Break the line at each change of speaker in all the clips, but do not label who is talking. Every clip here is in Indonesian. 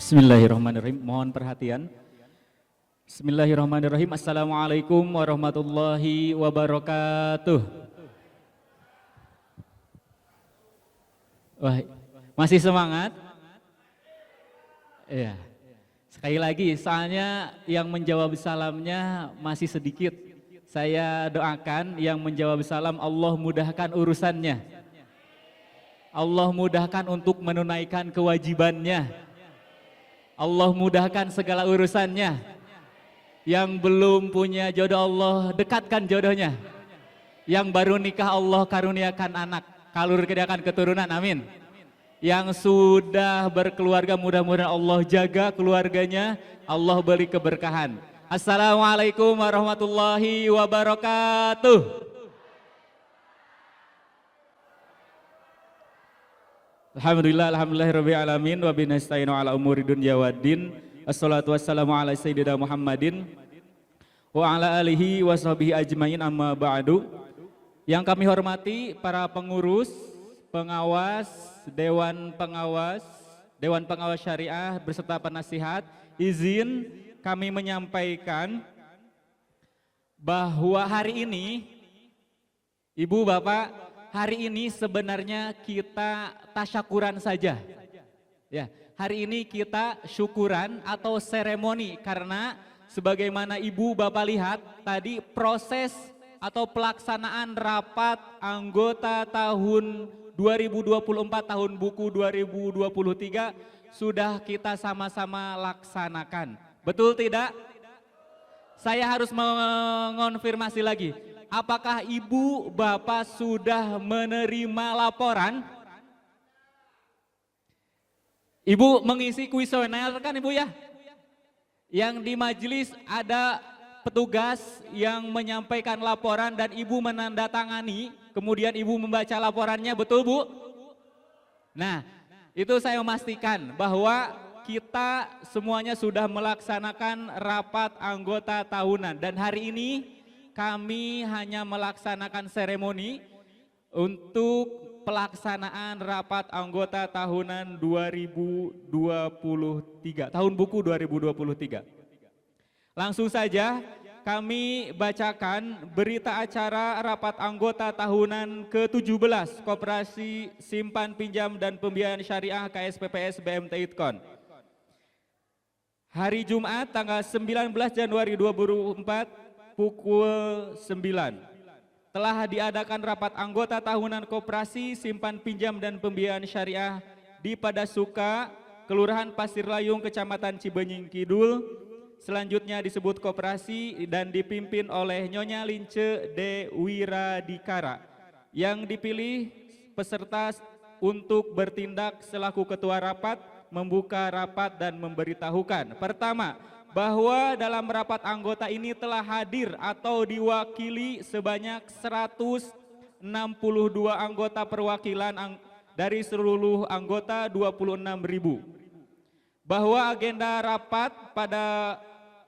Bismillahirrahmanirrahim. Mohon perhatian. Bismillahirrahmanirrahim. Assalamualaikum warahmatullahi wabarakatuh. Wah, masih semangat? Iya. Sekali lagi, soalnya yang menjawab salamnya masih sedikit. Saya doakan yang menjawab salam Allah mudahkan urusannya. Allah mudahkan untuk menunaikan kewajibannya. Allah mudahkan segala urusannya. Yang belum punya jodoh Allah dekatkan jodohnya. Yang baru nikah Allah karuniakan anak, karuniakan keturunan, amin. Yang sudah berkeluarga mudah-mudahan Allah jaga keluarganya, Allah beri keberkahan. Assalamualaikum warahmatullahi wabarakatuh. Alhamdulillah, alhamdulillahirabbil alamin wa binasta'inu ala umuri dunya waddin. Assalatu wassalamu ala sayyidina Muhammadin wa ala alihi wa sahbihi ajmain, amma ba'du. Yang kami hormati para pengurus, pengawas, dewan pengawas syariah beserta penasihat, izin kami menyampaikan bahwa hari ini Ibu Bapak, hari ini sebenarnya kita tasyakuran saja. Ya, hari ini kita syukuran atau seremoni karena sebagaimana Ibu Bapak lihat tadi proses atau pelaksanaan rapat anggota tahun 2024 tahun buku 2023 sudah kita sama-sama laksanakan. Betul tidak? Saya harus mengonfirmasi lagi. Apakah Ibu Bapak sudah menerima laporan? Ibu mengisi kuesioner kan Ibu ya? Yang di majelis ada petugas yang menyampaikan laporan dan Ibu menandatangani, kemudian Ibu membaca laporannya, betul Bu? Nah, itu saya memastikan bahwa kita semuanya sudah melaksanakan rapat anggota tahunan dan hari ini kami hanya melaksanakan seremoni untuk pelaksanaan rapat anggota tahunan 2023, tahun buku 2023. Langsung saja kami bacakan berita acara rapat anggota tahunan ke-17 Koperasi Simpan Pinjam dan Pembiayaan Syariah KSPPS BMT Idkon. Hari Jumat tanggal 19 Januari 2024 pukul 9 telah diadakan rapat anggota tahunan Koperasi Simpan Pinjam dan Pembiayaan Syariah di Padasuka, Kelurahan Pasir Layung, Kecamatan Cibenying Kidul. Selanjutnya disebut koperasi dan dipimpin oleh Nyonya Lince De Wiradikara yang dipilih peserta untuk bertindak selaku ketua rapat, membuka rapat dan memberitahukan. Pertama, bahwa dalam rapat anggota ini telah hadir atau diwakili sebanyak 162 anggota perwakilan dari seluruh anggota 26.000. Bahwa agenda rapat pada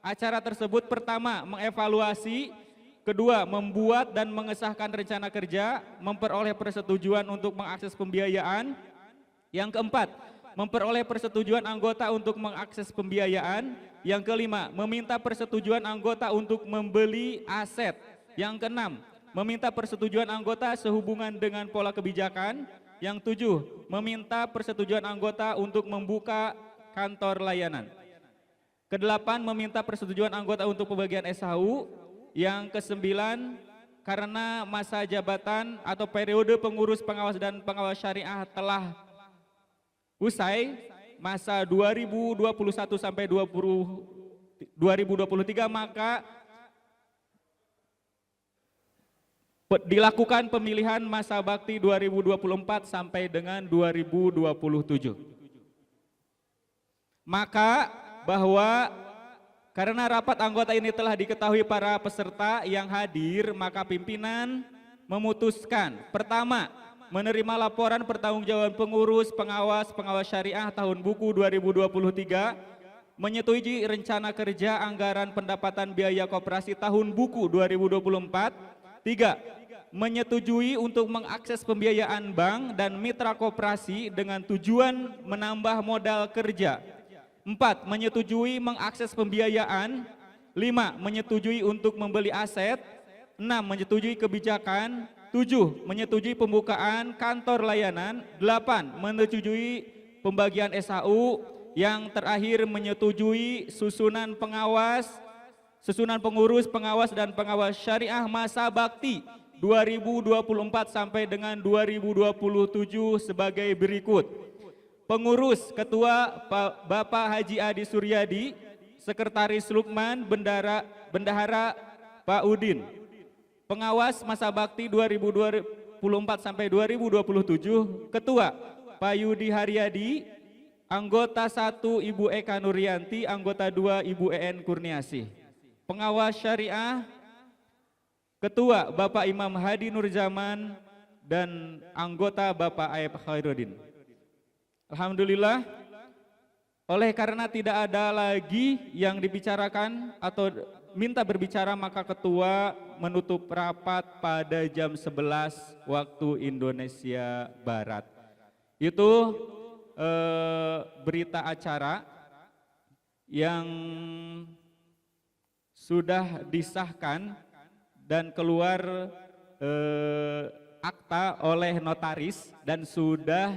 acara tersebut pertama mengevaluasi, kedua membuat dan mengesahkan rencana kerja, memperoleh persetujuan untuk mengakses pembiayaan, yang keempat memperoleh persetujuan anggota untuk mengakses pembiayaan. Yang kelima, meminta persetujuan anggota untuk membeli aset. Yang keenam, meminta persetujuan anggota sehubungan dengan pola kebijakan. Yang tujuh, meminta persetujuan anggota untuk membuka kantor layanan. Kedelapan, meminta persetujuan anggota untuk pembagian SHU. Yang kesembilan, karena masa jabatan atau periode pengurus pengawas dan pengawas syariah telah usai, masa 2021 sampai 2023, maka dilakukan pemilihan masa bakti 2024 sampai dengan 2027. Maka bahwa karena rapat anggota ini telah diketahui para peserta yang hadir, maka pimpinan memutuskan pertama, menerima laporan pertanggungjawaban pengurus pengawas syariah tahun buku 2023, menyetujui rencana kerja anggaran pendapatan biaya koperasi tahun buku 2024. 3. Menyetujui untuk mengakses pembiayaan bank dan mitra koperasi dengan tujuan menambah modal kerja. 4. Menyetujui mengakses pembiayaan. 5. Menyetujui untuk membeli aset. 6. Menyetujui kebijakan. 7. Menyetujui pembukaan kantor layanan. 8. Menyetujui pembagian SHU. Yang terakhir menyetujui susunan pengawas, susunan pengurus, pengawas dan pengawas syariah masa bakti 2024 sampai dengan 2027 sebagai berikut. Pengurus Ketua Bapak Haji Adi Suryadi, Sekretaris Lukman, Bendahara Pak Udin. Pengawas masa bakti 2024 sampai 2027, Ketua Pak Yudi Haryadi, anggota 1 Ibu Eka Nuryanti, anggota 2 Ibu EN Kurniasih. Pengawas syariah, Ketua Bapak Imam Hadi Nurjaman dan anggota Bapak Aib Khairuddin. Alhamdulillah, oleh karena tidak ada lagi yang dibicarakan atau minta berbicara, maka ketua menutup rapat pada jam 11 waktu Indonesia Barat. Itu berita acara yang sudah disahkan dan keluar akta oleh notaris dan sudah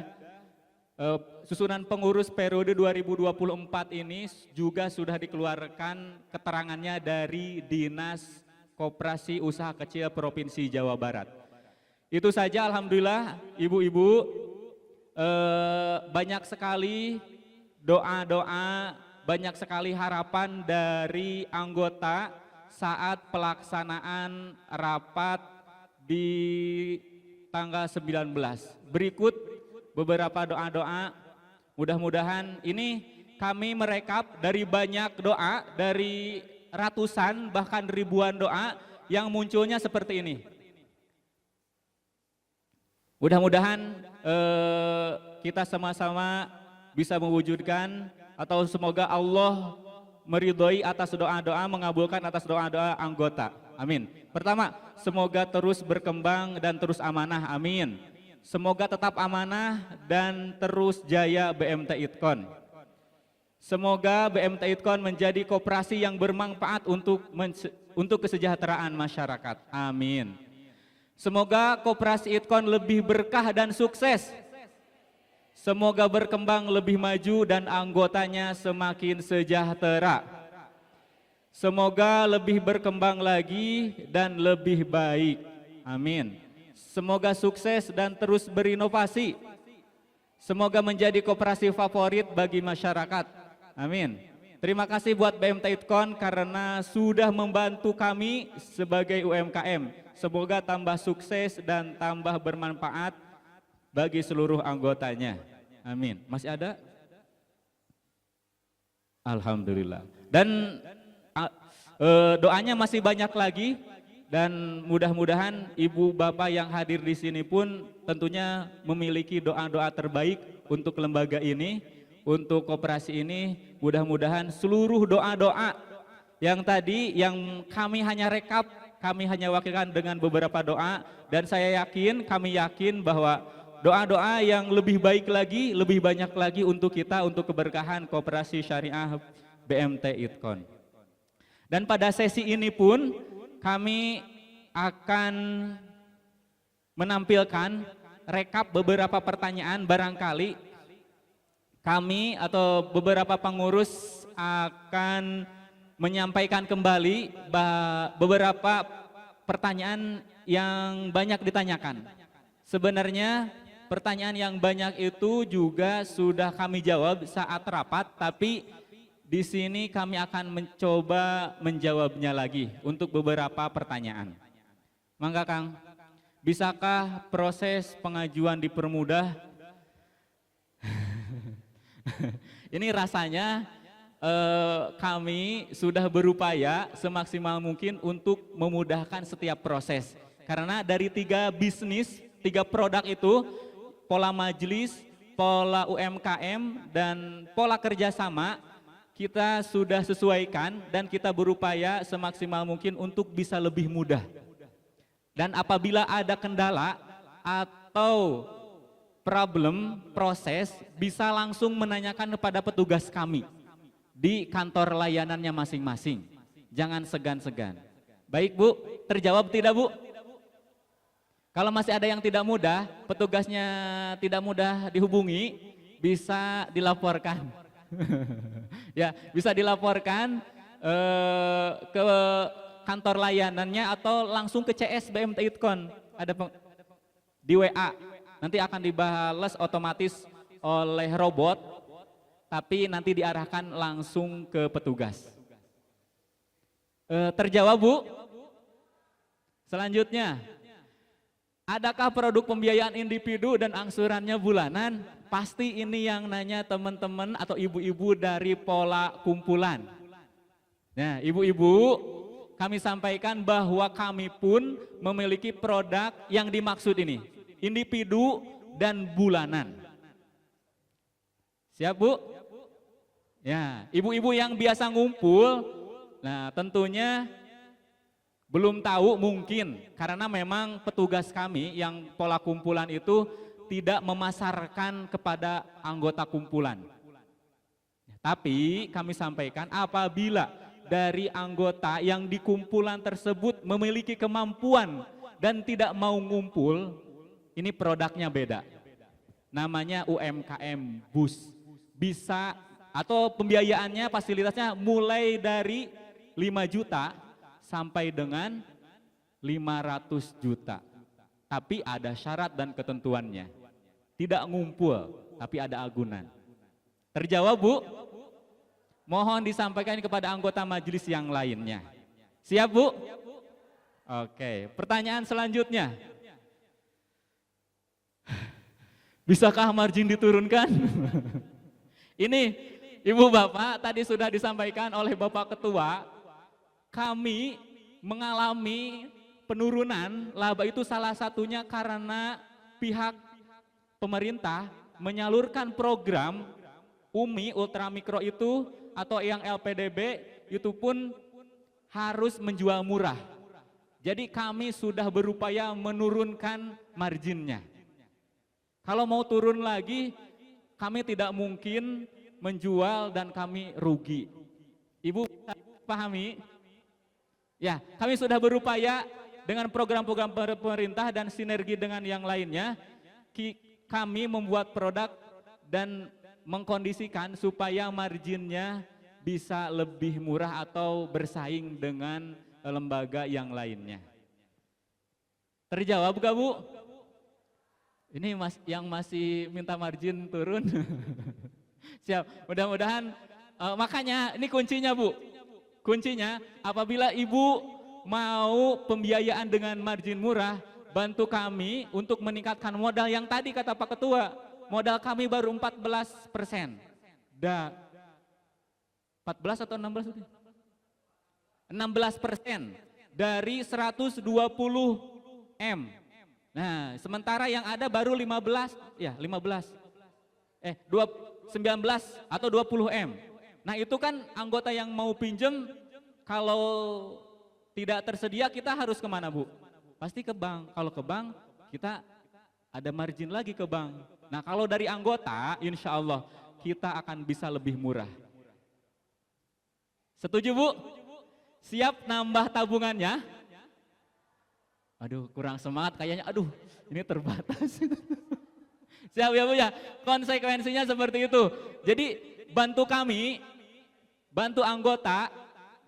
susunan pengurus periode 2024 ini juga sudah dikeluarkan keterangannya dari Dinas Koperasi Usaha Kecil Provinsi Jawa Barat. Itu saja, alhamdulillah ibu-ibu, banyak sekali doa-doa, banyak sekali harapan dari anggota saat pelaksanaan rapat di tanggal 19. Berikut beberapa doa-doa, mudah-mudahan ini kami merekap dari banyak doa, dari ratusan bahkan ribuan doa yang munculnya seperti ini. Mudah-mudahan kita sama-sama bisa mewujudkan, atau semoga Allah meridhoi atas doa-doa, mengabulkan atas doa-doa anggota. Amin. Pertama, semoga terus berkembang dan terus amanah. Amin. Semoga tetap amanah dan terus jaya BMT Idkon. Semoga BMT Idkon menjadi koperasi yang bermanfaat untuk kesejahteraan masyarakat. Amin. Semoga koperasi Idkon lebih berkah dan sukses. Semoga berkembang lebih maju dan anggotanya semakin sejahtera. Semoga lebih berkembang lagi dan lebih baik. Amin. Semoga sukses dan terus berinovasi. Semoga menjadi koperasi favorit bagi masyarakat. Amin. Terima kasih buat BMT Idkon karena sudah membantu kami sebagai UMKM. Semoga tambah sukses dan tambah bermanfaat bagi seluruh anggotanya. Amin. Masih ada? Alhamdulillah. Dan doanya masih banyak lagi. Dan mudah-mudahan ibu bapak yang hadir di sini pun tentunya memiliki doa-doa terbaik untuk lembaga ini, untuk koperasi ini. Mudah-mudahan seluruh doa-doa yang tadi yang kami hanya rekap, kami hanya wakilkan dengan beberapa doa, dan saya yakin, kami yakin bahwa doa-doa yang lebih baik lagi, lebih banyak lagi untuk kita, untuk keberkahan Koperasi Syariah BMT Idkon. Dan pada sesi ini pun kami akan menampilkan rekap beberapa pertanyaan, barangkali kami atau beberapa pengurus akan menyampaikan kembali beberapa pertanyaan yang banyak ditanyakan. Sebenarnya pertanyaan yang banyak itu juga sudah kami jawab saat rapat, tapi di sini kami akan mencoba menjawabnya lagi untuk beberapa pertanyaan. Mangga Kang, bisakah proses pengajuan dipermudah? Ini rasanya kami sudah berupaya semaksimal mungkin untuk memudahkan setiap proses. Karena dari 3 bisnis, 3 produk itu, pola majelis, pola UMKM, dan pola kerjasama, kita sudah sesuaikan dan kita berupaya semaksimal mungkin untuk bisa lebih mudah. Dan apabila ada kendala atau problem proses, bisa langsung menanyakan kepada petugas kami. di kantor layanannya masing-masing. Jangan segan-segan. Baik Bu, terjawab tidak Bu? Kalau masih ada yang tidak mudah, petugasnya tidak mudah dihubungi, bisa dilaporkan. Ya, bisa dilaporkan ke kantor layanannya atau langsung ke CS BMT Itkon. Ada di WA. Nanti akan dibalas otomatis oleh robot, tapi nanti diarahkan langsung ke petugas. Terjawab Bu? Selanjutnya, adakah produk pembiayaan individu dan angsurannya bulanan? Pasti ini yang nanya teman-teman atau ibu-ibu dari pola kumpulan. Nah, ibu-ibu, kami sampaikan bahwa kami pun memiliki produk yang dimaksud ini, individu dan bulanan. Siap Bu? Ya, ibu-ibu yang biasa ngumpul, nah tentunya belum tahu mungkin karena memang petugas kami yang pola kumpulan itu tidak memasarkan kepada anggota kumpulan. Tapi kami sampaikan apabila dari anggota yang di kumpulan tersebut memiliki kemampuan dan tidak mau ngumpul, ini produknya beda. Namanya UMKM BUS. Bisa atau pembiayaannya fasilitasnya mulai dari 5 juta sampai dengan 500 juta. Tapi ada syarat dan ketentuannya. Tidak ngumpul, tapi ada agunan. Terjawab Bu? Mohon disampaikan kepada anggota majelis yang lainnya. Siap Bu? Oke, pertanyaan selanjutnya. Bisakah margin diturunkan? Ini Ibu Bapak tadi sudah disampaikan oleh Bapak Ketua, kami mengalami penurunan laba itu salah satunya karena pihak pemerintah menyalurkan program UMI Ultramikro itu atau yang LPDB itu pun harus menjual murah. Jadi kami sudah berupaya menurunkan marginnya. Kalau mau turun lagi, kami tidak mungkin menjual dan kami rugi. Ibu pahami? Ya, kami sudah berupaya dengan program-program pemerintah dan sinergi dengan yang lainnya, kami membuat produk dan mengkondisikan supaya marginnya bisa lebih murah atau bersaing dengan lembaga yang lainnya. Terjawab gak Bu? Ini yang masih minta margin turun. Siap, mudah-mudahan makanya ini kuncinya Bu. Kuncinya apabila Ibu mau pembiayaan dengan margin murah, bantu kami untuk meningkatkan modal yang tadi kata Pak Ketua. Modal kami baru 14%. 14 atau 16? 16% dari 120 M. Nah, sementara yang ada baru 19 atau 20 M. Nah, itu kan anggota yang mau pinjem, kalau tidak tersedia kita harus kemana Bu? Pasti ke bank. Kalau ke bank kita ada margin lagi ke bank. Nah, kalau dari anggota insya Allah kita akan bisa lebih murah. Setuju Bu? Siap nambah tabungannya? Aduh, kurang semangat kayaknya. Aduh, ini terbatas. Siap ya Bu ya? Konsekuensinya seperti itu. Jadi bantu kami, bantu anggota,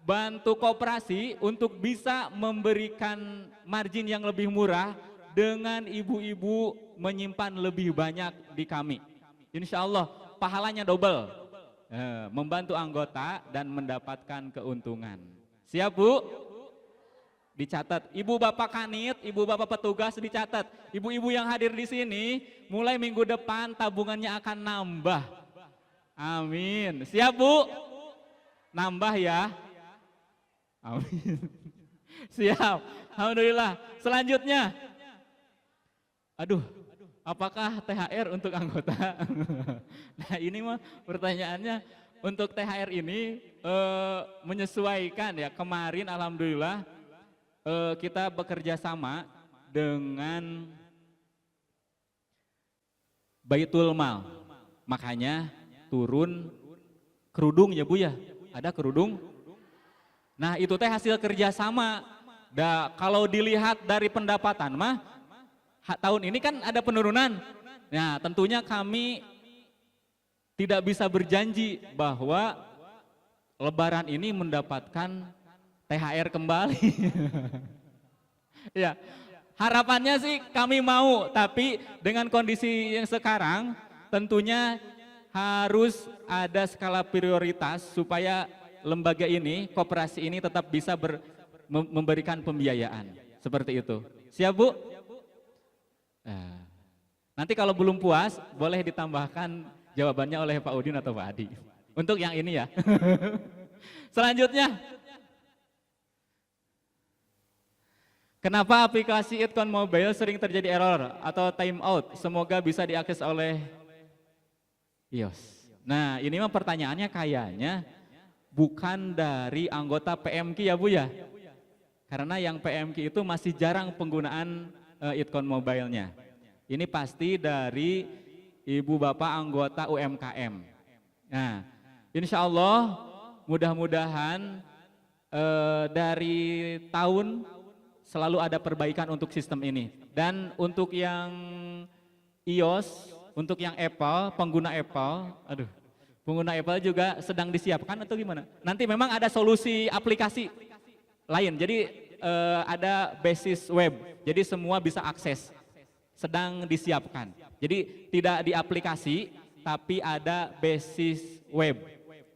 bantu koperasi untuk bisa memberikan margin yang lebih murah dengan ibu-ibu menyimpan lebih banyak di kami. Insya Allah pahalanya double, membantu anggota dan mendapatkan keuntungan. Siap Bu? Dicatat, Ibu Bapak Kanit, Ibu Bapak petugas dicatat. Ibu-ibu yang hadir di sini, mulai minggu depan tabungannya akan nambah. Amin. Siap Bu? Nambah ya. Amin. Siap. Alhamdulillah. Selanjutnya. Aduh, apakah THR untuk anggota? Nah, ini mah pertanyaannya untuk THR ini menyesuaikan ya. Kemarin alhamdulillah kita bekerja sama dengan Baitul Mal. Makanya turun kerudung ya Bu ya, ada kerudung. Nah itu teh hasil kerjasama. Kalau dilihat dari pendapatan mah, tahun ini kan ada penurunan. Nah tentunya kami tidak bisa berjanji bahwa Lebaran ini mendapatkan THR kembali. Ya, harapannya sih kami mau, tapi dengan kondisi yang sekarang tentunya harus ada skala prioritas supaya lembaga ini, koperasi ini tetap bisa memberikan pembiayaan. Seperti itu. Siap Bu? Nah, nanti kalau belum puas boleh ditambahkan jawabannya oleh Pak Udin atau Pak Adi. Untuk yang ini ya. Selanjutnya. Kenapa aplikasi Itkon Mobile sering terjadi error atau time out? Semoga bisa diakses oleh iOS. Nah ini mah pertanyaannya kayaknya bukan dari anggota PMK ya Bu ya. Karena yang PMK itu masih jarang penggunaan Itkon Mobile-nya. Ini pasti dari Ibu Bapak anggota UMKM. Nah insya Allah mudah-mudahan dari tahun selalu ada perbaikan untuk sistem ini. Dan untuk yang iOS, untuk yang Apple, pengguna Apple juga sedang disiapkan atau gimana? Nanti memang ada solusi aplikasi lain, jadi ada basis web, jadi semua bisa akses, sedang disiapkan. Jadi tidak di aplikasi, tapi ada basis web,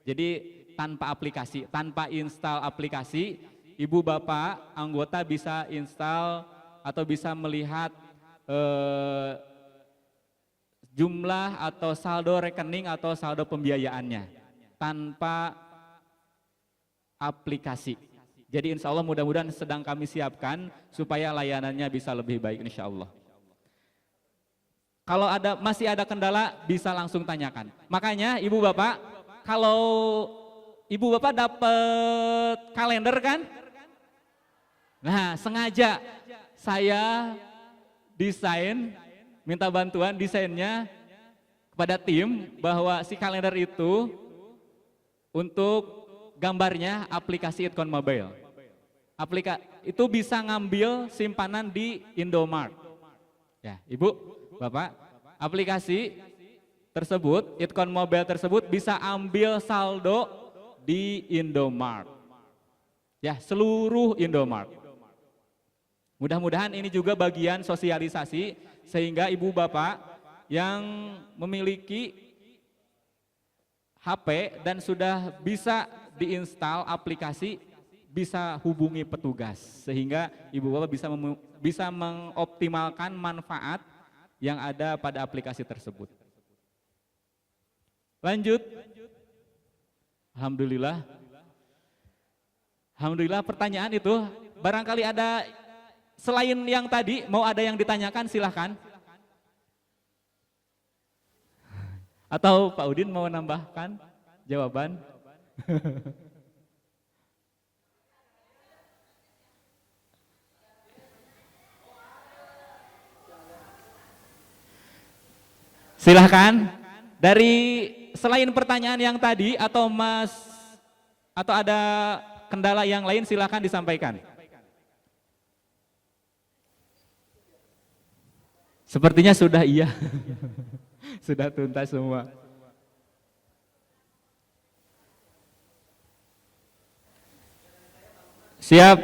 jadi tanpa aplikasi, tanpa install aplikasi, Ibu Bapak anggota bisa install atau bisa melihat jumlah atau saldo rekening atau saldo pembiayaannya tanpa aplikasi. Jadi insya Allah mudah-mudahan sedang kami siapkan supaya layanannya bisa lebih baik insya Allah. Kalau masih ada kendala bisa langsung tanyakan. Makanya Ibu Bapak, kalau Ibu Bapak dapat kalender kan? Nah sengaja saya desain, minta bantuan desainnya kepada tim bahwa si kalender itu untuk gambarnya aplikasi Itkon Mobile. Itu bisa ngambil simpanan di Indomart. Ya, Ibu, Bapak, aplikasi tersebut, Itkon Mobile tersebut bisa ambil saldo di Indomart. Ya, seluruh Indomart. Mudah-mudahan ini juga bagian sosialisasi sehingga Ibu Bapak yang memiliki HP dan sudah bisa diinstal aplikasi bisa hubungi petugas sehingga Ibu Bapak bisa mengoptimalkan manfaat yang ada pada aplikasi tersebut. Lanjut. Alhamdulillah pertanyaan itu barangkali ada selain yang tadi mau ada yang ditanyakan silahkan. Atau Pak Udin mau menambahkan jawaban? Silahkan. Dari selain pertanyaan yang tadi atau ada kendala yang lain silahkan disampaikan. Sepertinya sudah iya. Sudah tuntas semua. Siap,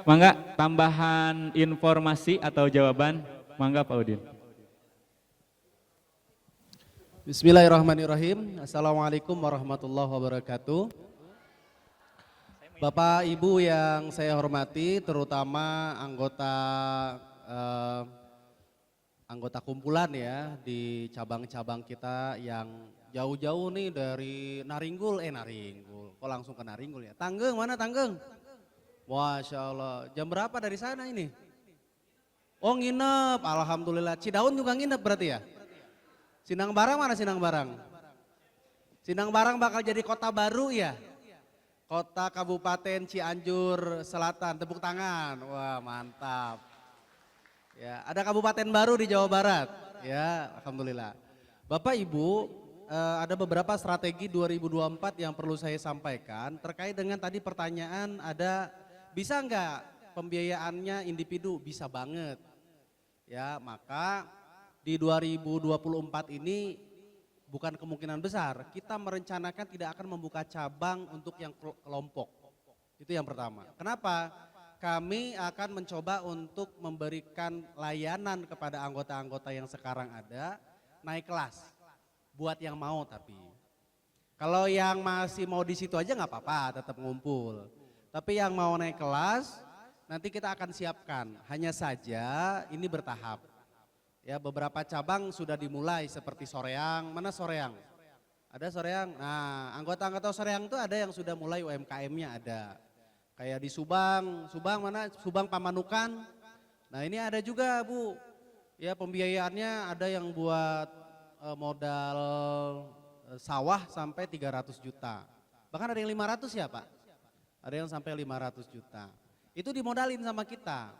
mangga tambahan informasi atau jawaban, mangga Pak Udin.
Bismillahirrahmanirrahim. Assalamualaikum warahmatullahi wabarakatuh. Bapak Ibu yang saya hormati, terutama anggota kumpulan ya di cabang-cabang kita yang jauh-jauh nih dari Naringgul, kok langsung ke Naringgul ya? Tanggeng, mana Tanggeng? Masya Allah, jam berapa dari sana ini? Oh nginep, alhamdulillah. Cidaun juga nginep berarti ya? Sinang Barang mana Sinang Barang? Sinang Barang bakal jadi kota baru ya? Kota Kabupaten Cianjur Selatan, tepuk tangan, wah mantap. Ya, ada kabupaten baru di Jawa Barat, ya, alhamdulillah. Bapak Ibu, ada beberapa strategi 2024 yang perlu saya sampaikan terkait dengan tadi pertanyaan ada bisa nggak pembiayaannya individu? Bisa banget. Ya, maka di 2024 ini bukan kemungkinan besar kita merencanakan tidak akan membuka cabang untuk yang kelompok. Itu yang pertama. Kenapa? Kami akan mencoba untuk memberikan layanan kepada anggota-anggota yang sekarang ada naik kelas. Buat yang mau tapi. Kalau yang masih mau di situ aja nggak apa-apa, tetap ngumpul. Tapi yang mau naik kelas nanti kita akan siapkan. Hanya saja ini bertahap. Ya, beberapa cabang sudah dimulai seperti Soreang. Mana Soreang? Ada Soreang. Nah, anggota-anggota Soreang itu ada yang sudah mulai UMKM-nya ada. Kayak di Subang, Subang mana? Subang Pamanukan. Nah, ini ada juga, Bu. Ya, pembiayaannya ada yang buat modal sawah sampai 300 juta. Bahkan ada yang 500 ya, Pak. Ada yang sampai 500 juta. Itu dimodalin sama kita.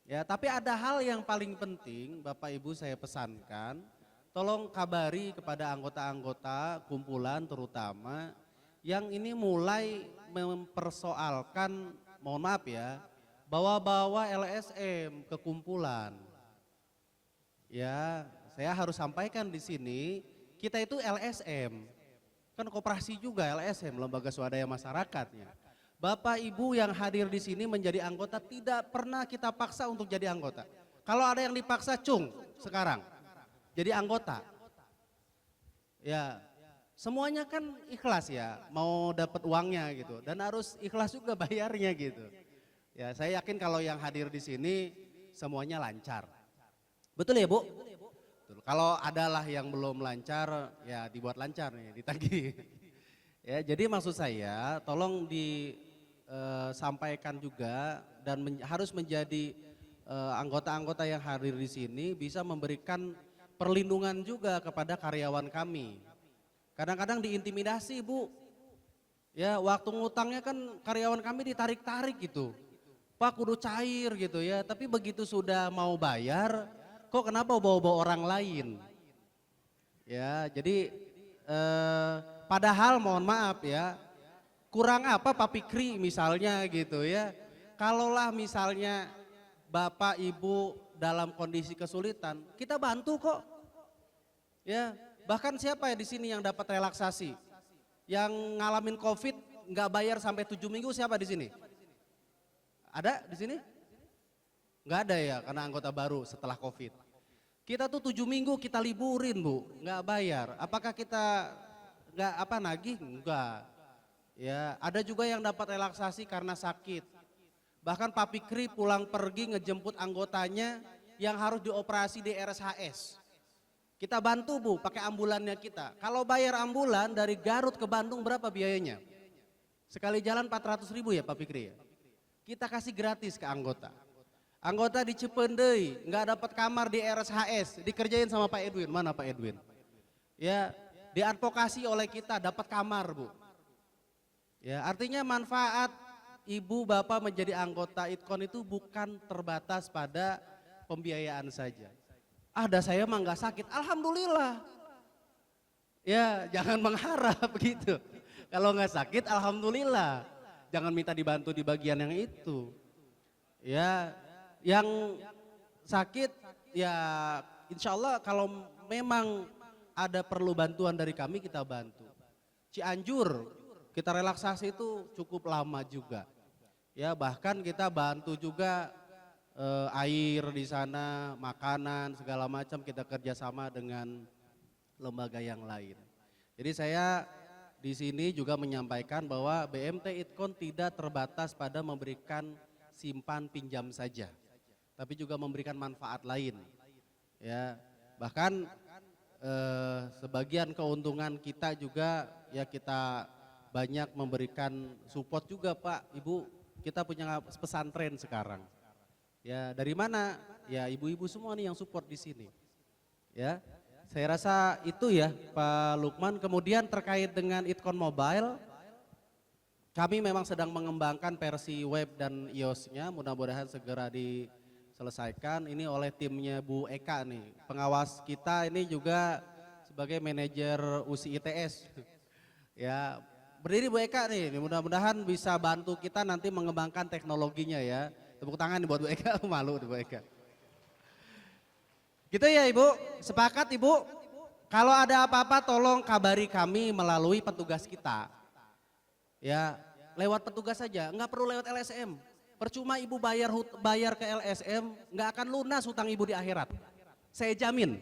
Ya, tapi ada hal yang paling penting Bapak Ibu saya pesankan, tolong kabari kepada anggota-anggota kumpulan terutama yang ini mulai mempersoalkan, mohon maaf ya, bawa-bawa LSM ke kumpulan. Ya, saya harus sampaikan di sini, kita itu LSM, kan koperasi juga LSM, lembaga swadaya masyarakatnya. Bapak Ibu yang hadir di sini menjadi anggota tidak pernah kita paksa untuk jadi anggota. Kalau ada yang dipaksa cung sekarang jadi anggota. Ya, semuanya kan ikhlas ya, mau dapat uangnya gitu dan harus ikhlas juga bayarnya gitu. Ya, saya yakin kalau yang hadir di sini semuanya lancar. Betul ya, Bu? Kalau adalah yang belum lancar, ya dibuat lancar nih, ditagih. Ya, jadi maksud saya, tolong disampaikan juga dan harus menjadi anggota-anggota yang hadir di sini bisa memberikan perlindungan juga kepada karyawan kami. Kadang-kadang diintimidasi, Bu. Ya, waktu ngutangnya kan karyawan kami ditarik-tarik gitu. Pak kudu cair gitu ya, tapi begitu sudah mau bayar, kok kenapa bawa-bawa orang lain? Ya, jadi padahal mohon maaf ya, kurang apa Pak Fikri misalnya gitu ya. Kalaulah misalnya Bapak Ibu dalam kondisi kesulitan, kita bantu kok. Ya, bahkan siapa ya di sini yang dapat relaksasi? Yang ngalamin Covid nggak bayar sampai 7 minggu siapa di sini? Ada di sini? Nggak ada ya, karena anggota baru setelah Covid. Kita tuh 7 minggu kita liburin, Bu, nggak bayar. Apakah kita nggak nagih? Enggak. Ya, ada juga yang dapat relaksasi karena sakit. Bahkan Pak Fikri pulang pergi ngejemput anggotanya yang harus dioperasi di RSHS. Kita bantu, Bu, pakai ambulannya kita. Kalau bayar ambulan dari Garut ke Bandung berapa biayanya? Sekali jalan 400.000 ya Pak Fikri ya. Kita kasih gratis ke anggota. Anggota di Cipendei nggak dapat kamar di RSHS, dikerjain sama Pak Edwin. Mana Pak Edwin? Ya, diadvokasi oleh kita dapat kamar, Bu. Ya, artinya manfaat ibu bapak menjadi anggota ITKON itu bukan terbatas pada pembiayaan saja. Ada saya mah nggak sakit, alhamdulillah. Ya, jangan mengharap gitu. Kalau nggak sakit, alhamdulillah. Jangan minta dibantu di bagian yang itu. Ya, yang sakit ya insya Allah kalau memang ada perlu bantuan dari kami kita bantu. Cianjur kita relaksasi itu cukup lama juga. Ya, bahkan kita bantu juga air di sana, makanan segala macam kita kerjasama dengan lembaga yang lain. Jadi saya di sini juga menyampaikan bahwa BMT ITKON tidak terbatas pada memberikan simpan pinjam saja, tapi juga memberikan manfaat lain. Ya, bahkan sebagian keuntungan kita juga ya kita banyak memberikan support juga Pak, Ibu. Kita punya pesantren sekarang. Ya, dari mana? Ya, ibu-ibu semua nih yang support di sini. Ya, saya rasa itu ya Pak Lukman. Kemudian terkait dengan ITKON Mobile, kami memang sedang mengembangkan versi web dan iOS-nya, mudah-mudahan segera diselesaikan. Ini oleh timnya Bu Eka nih, pengawas kita ini juga sebagai manajer USI ITS. Ya, berdiri Bu Eka nih, mudah-mudahan bisa bantu kita nanti mengembangkan teknologinya ya. Tepuk tangan nih buat Bu Eka, malu nih Bu Eka. Gitu ya Ibu, sepakat Ibu? Kalau ada apa-apa tolong kabari kami melalui petugas kita. Ya, lewat petugas saja, nggak perlu lewat LSM. Percuma Ibu bayar ke LSM, nggak akan lunas hutang Ibu di akhirat. Saya jamin.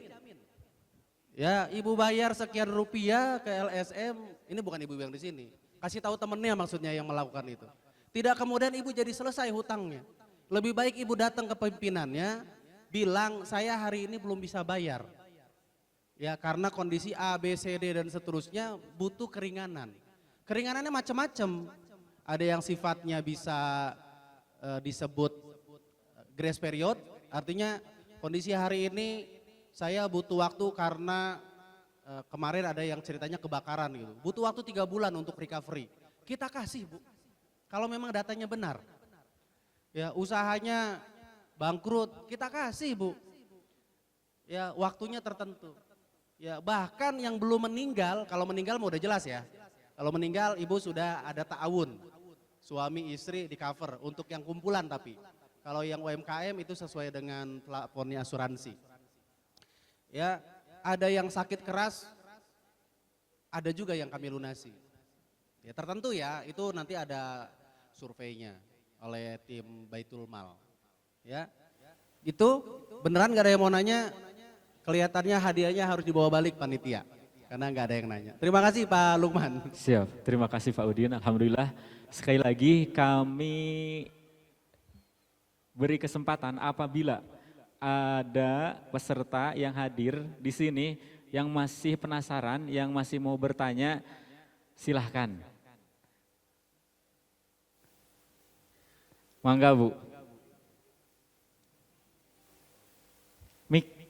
Ya, Ibu bayar sekian rupiah ke LSM, ini bukan Ibu yang di sini. Kasih tahu temennya maksudnya yang melakukan itu. Tidak kemudian Ibu jadi selesai hutangnya. Lebih baik Ibu datang ke pimpinannya, bilang saya hari ini belum bisa bayar. Ya karena kondisi A, B, C, D dan seterusnya butuh keringanan. Keringanannya macam-macam. Ada yang sifatnya bisa disebut grace period, artinya kondisi hari ini saya butuh waktu karena kemarin ada yang ceritanya kebakaran gitu. Butuh waktu 3 bulan untuk recovery. Kita kasih Bu, kalau memang datanya benar. Ya usahanya bangkrut, kita kasih Bu. Ya waktunya tertentu. Ya bahkan yang belum meninggal, kalau meninggal mau udah jelas ya. Kalau meninggal Ibu sudah ada ta'awun, suami istri di cover untuk yang kumpulan tapi. Kalau yang UMKM itu sesuai dengan plafonnya asuransi. Ya ada yang sakit keras, ada juga yang kami lunasi. Ya tertentu ya, itu nanti ada surveinya oleh tim Baitul Mal. Ya itu beneran gak ada yang mau nanya? Kelihatannya hadiahnya harus dibawa balik panitia, karena nggak ada yang nanya. Terima kasih Pak Lukman.
Siap, terima kasih Pak Udin. Alhamdulillah sekali lagi kami beri kesempatan apabila ada peserta yang hadir di sini yang masih penasaran, yang masih mau bertanya, silahkan. Mangga Bu. Mik.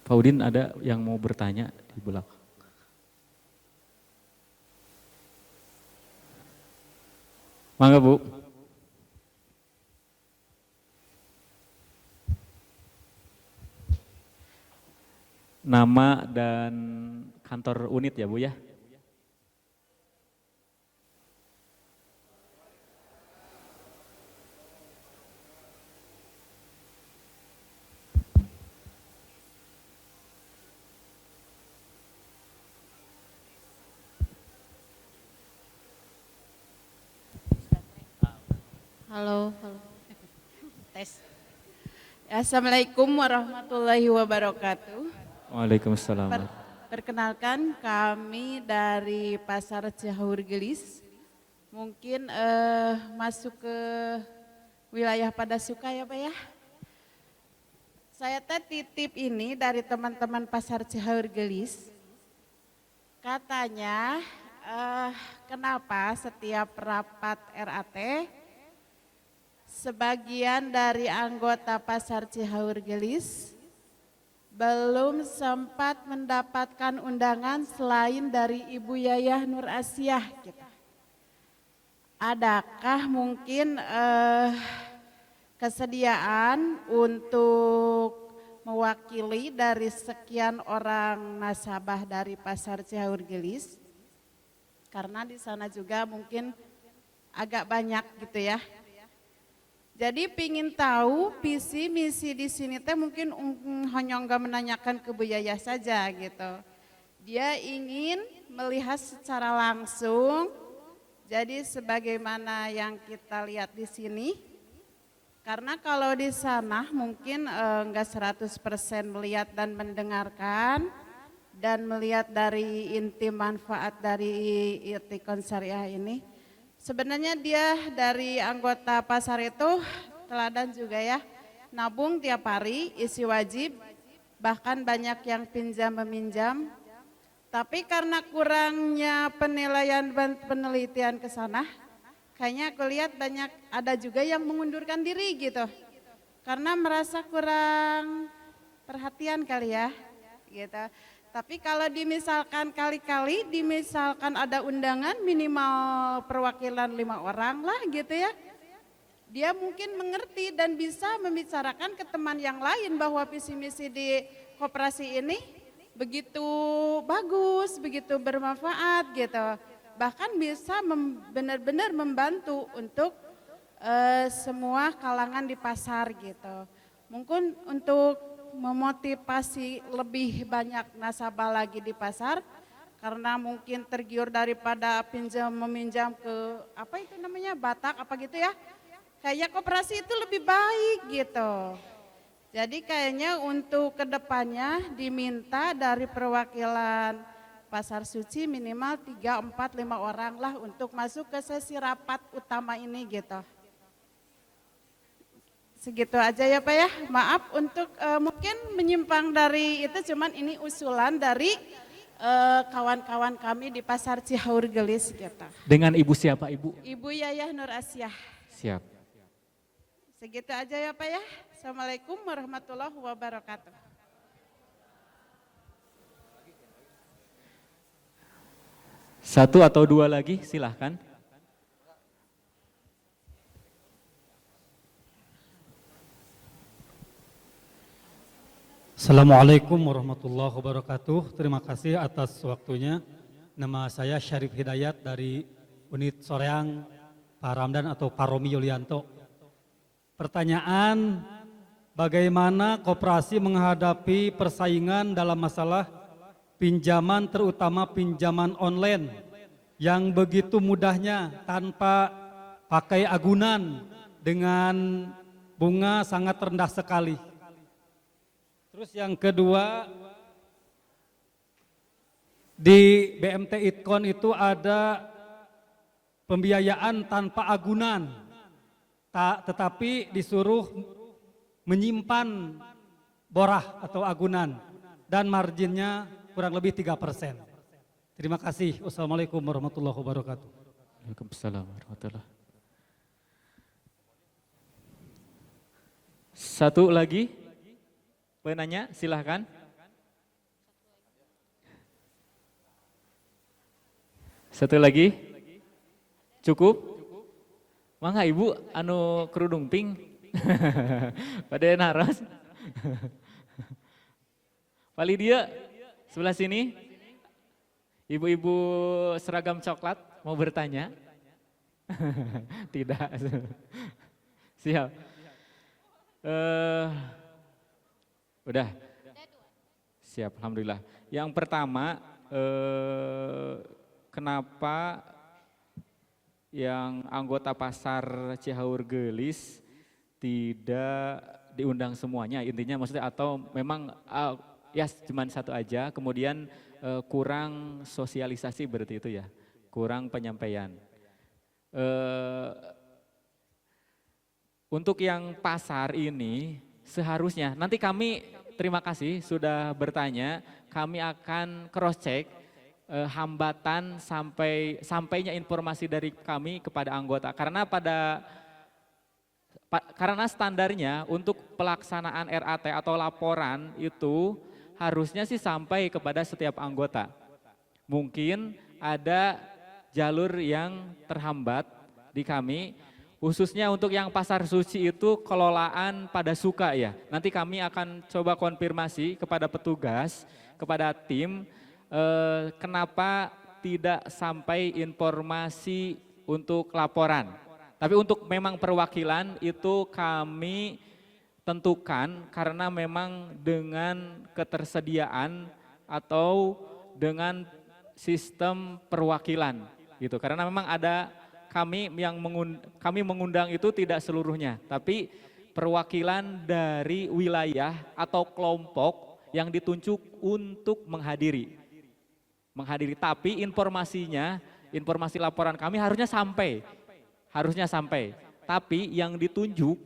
Pak Udin ada yang mau bertanya di belakang. Mangga Bu. Nama dan kantor unit ya Bu ya.
Halo, halo. Tes. Assalamualaikum warahmatullahi wabarakatuh.
Waalaikumsalam.
Perkenalkan kami dari Pasar Cihaur Gelis. Mungkin masuk ke wilayah Padasuka ya Pak ya. Saya titip ini dari teman-teman Pasar Cihaur Gelis. Katanya kenapa setiap rapat RAT sebagian dari anggota Pasar Cihaur Gelis belum sempat mendapatkan undangan selain dari Ibu Yayah Nur Asiah. Gitu. Adakah mungkin kesediaan untuk mewakili dari sekian orang nasabah dari Pasar Cihaur Gelis? Karena di sana juga mungkin agak banyak gitu ya. Jadi pingin tahu visi misi di sini teh mungkin hanya enggak menanyakan ke Bu Yayah saja gitu. Dia ingin melihat secara langsung. Jadi sebagaimana yang kita lihat di sini. Karena kalau di sana mungkin enggak 100% melihat dan mendengarkan dan melihat dari inti manfaat dari Itikon Syariah ini. Sebenarnya dia dari anggota pasar itu teladan juga ya, nabung tiap hari, isi wajib, bahkan banyak yang pinjam meminjam. Tapi karena kurangnya penilaian dan penelitian ke sana, kayaknya aku lihat banyak ada juga yang mengundurkan diri gitu. Karena merasa kurang perhatian kali ya, gitu. Tapi kalau dimisalkan kali-kali, dimisalkan ada undangan minimal perwakilan 5 orang lah gitu ya. dia mungkin mengerti dan bisa membicarakan ke teman yang lain bahwa visi misi di koperasi ini begitu bagus, begitu bermanfaat gitu. Bahkan bisa benar-benar membantu untuk semua kalangan di pasar gitu. Mungkin untuk memotivasi lebih banyak nasabah lagi di pasar, karena mungkin tergiur daripada meminjam ke apa itu namanya Batak apa gitu ya. Kayak koperasi itu lebih baik gitu. Jadi kayaknya untuk kedepannya diminta dari perwakilan Pasar Suci minimal 3, 4, 5 orang lah untuk masuk ke sesi rapat utama ini gitu. Segitu aja ya Pak ya, maaf untuk mungkin menyimpang dari itu, cuman ini usulan dari kawan-kawan kami di Pasar Cihaur Gelis gitu.
Dengan Ibu siapa Ibu?
Ibu Yayah Nur Asyah.
Siap.
Segitu aja ya Pak ya, Assalamualaikum warahmatullahi wabarakatuh.
Satu atau dua lagi silahkan.
Assalamualaikum warahmatullahi wabarakatuh. Terima kasih atas waktunya. Nama saya Syarif Hidayat dari Unit Soreang Pak Ramdan atau Pak Romi Yulianto. Pertanyaan, bagaimana koperasi menghadapi persaingan dalam masalah pinjaman, terutama pinjaman online yang begitu mudahnya tanpa pakai agunan dengan bunga sangat rendah sekali. Terus yang kedua, di BMT Itkon itu ada pembiayaan tanpa agunan, tetapi disuruh menyimpan borah atau agunan dan marginnya kurang lebih 3%. Terima kasih. Wassalamualaikum warahmatullahi wabarakatuh.
Waalaikumsalam warahmatullahi. Satu lagi. Penanya, silahkan. Satu lagi, cukup? Mangga Ibu, anu kerudung pink, pada naras. Pali dia, sebelah sini, ibu-ibu seragam coklat mau bertanya? Tidak, siap. Udah, siap, alhamdulillah. Yang pertama, kenapa yang anggota pasar Cihaur Gelis tidak diundang semuanya? Intinya maksudnya atau memang ya cuma satu aja, kemudian kurang sosialisasi berarti itu ya, kurang penyampaian. Untuk yang pasar ini seharusnya nanti kami terima kasih sudah bertanya, kami akan cross check hambatan sampainya informasi dari kami kepada anggota, karena standarnya untuk pelaksanaan RAT atau laporan itu harusnya sih sampai kepada setiap anggota. Mungkin ada jalur yang terhambat di kami. Khususnya untuk yang Pasar Suci itu kelolaan pada suka ya. Nanti kami akan coba konfirmasi kepada petugas, kepada tim, kenapa tidak sampai informasi untuk laporan. Tapi untuk memang perwakilan itu kami tentukan karena memang dengan ketersediaan atau dengan sistem perwakilan gitu. Karena memang ada kami mengundang itu tidak seluruhnya, tapi perwakilan dari wilayah atau kelompok yang ditunjuk untuk menghadiri. Tapi informasi laporan kami harusnya sampai. Tapi yang ditunjuk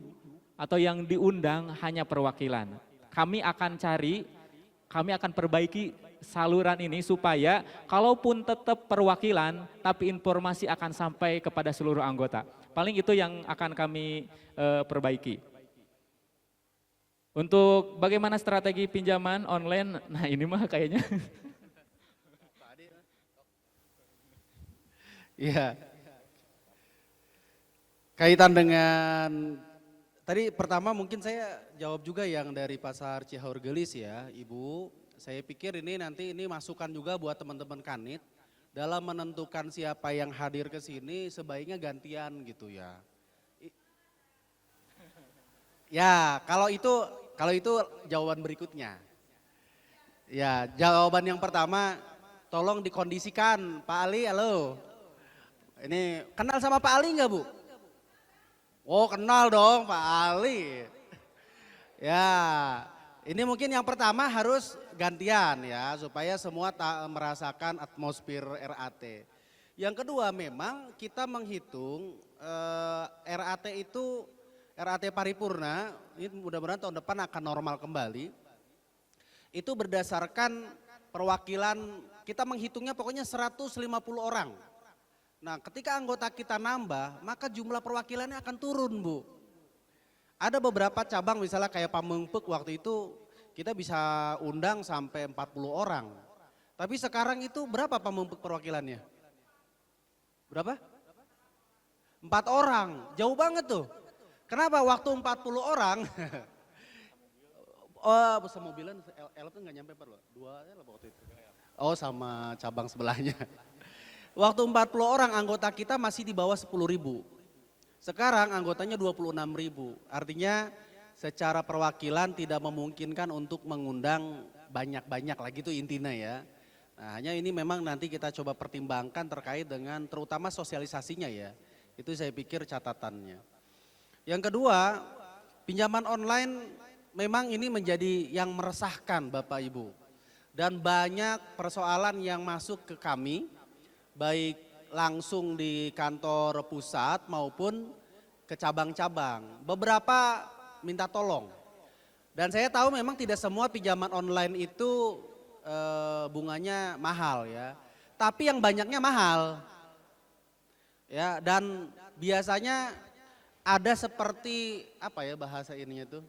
atau yang diundang hanya perwakilan. Kami akan perbaiki saluran ini supaya kalaupun tetap perwakilan tapi informasi akan sampai kepada seluruh anggota. Paling itu yang akan kami perbaiki. Untuk bagaimana strategi pinjaman online, nah ini mah kayaknya.
Iya. Kaitan dengan tadi pertama mungkin saya jawab juga yang dari Pasar Cihaur Gelis ya, Ibu. Saya pikir ini nanti ini masukan juga buat teman-teman Kanit dalam menentukan siapa yang hadir ke sini sebaiknya gantian gitu ya. Ya, kalau itu jawaban berikutnya. Ya, jawaban yang pertama tolong dikondisikan Pak Ali, halo. Ini kenal sama Pak Ali nggak Bu? Oh kenal dong Pak Ali. Ya, ini mungkin yang pertama harus gantian ya supaya semua merasakan atmosfer RAT. Yang kedua memang kita menghitung RAT itu RAT paripurna, ini mudah-mudahan tahun depan akan normal kembali. Itu berdasarkan perwakilan, kita menghitungnya pokoknya 150 orang. Nah ketika anggota kita nambah, maka jumlah perwakilannya akan turun Bu. Ada beberapa cabang misalnya kayak Pamengpeuk waktu itu kita bisa undang sampai 40 orang. Tapi sekarang itu berapa Pamengpeuk perwakilannya? Berapa? 4 orang, jauh banget tuh. Kenapa waktu 40 orang, oh semobilan L tuh nggak nyampe loh, 2 L waktu itu. Oh sama cabang sebelahnya. Waktu 40 orang anggota kita masih di bawah 10.000. Sekarang anggotanya 26.000. Artinya secara perwakilan tidak memungkinkan untuk mengundang banyak-banyak lagi itu intinya ya. Nah hanya ini memang nanti kita coba pertimbangkan terkait dengan terutama sosialisasinya ya. Itu saya pikir catatannya. Yang kedua, pinjaman online memang ini menjadi yang meresahkan Bapak Ibu. Dan banyak persoalan yang masuk ke kami, baik langsung di kantor pusat maupun ke cabang-cabang. Beberapa minta tolong. Dan saya tahu memang tidak semua pinjaman online itu bunganya mahal ya. Tapi yang banyaknya mahal. Ya, dan biasanya ada seperti apa ya bahasa ininya tuh?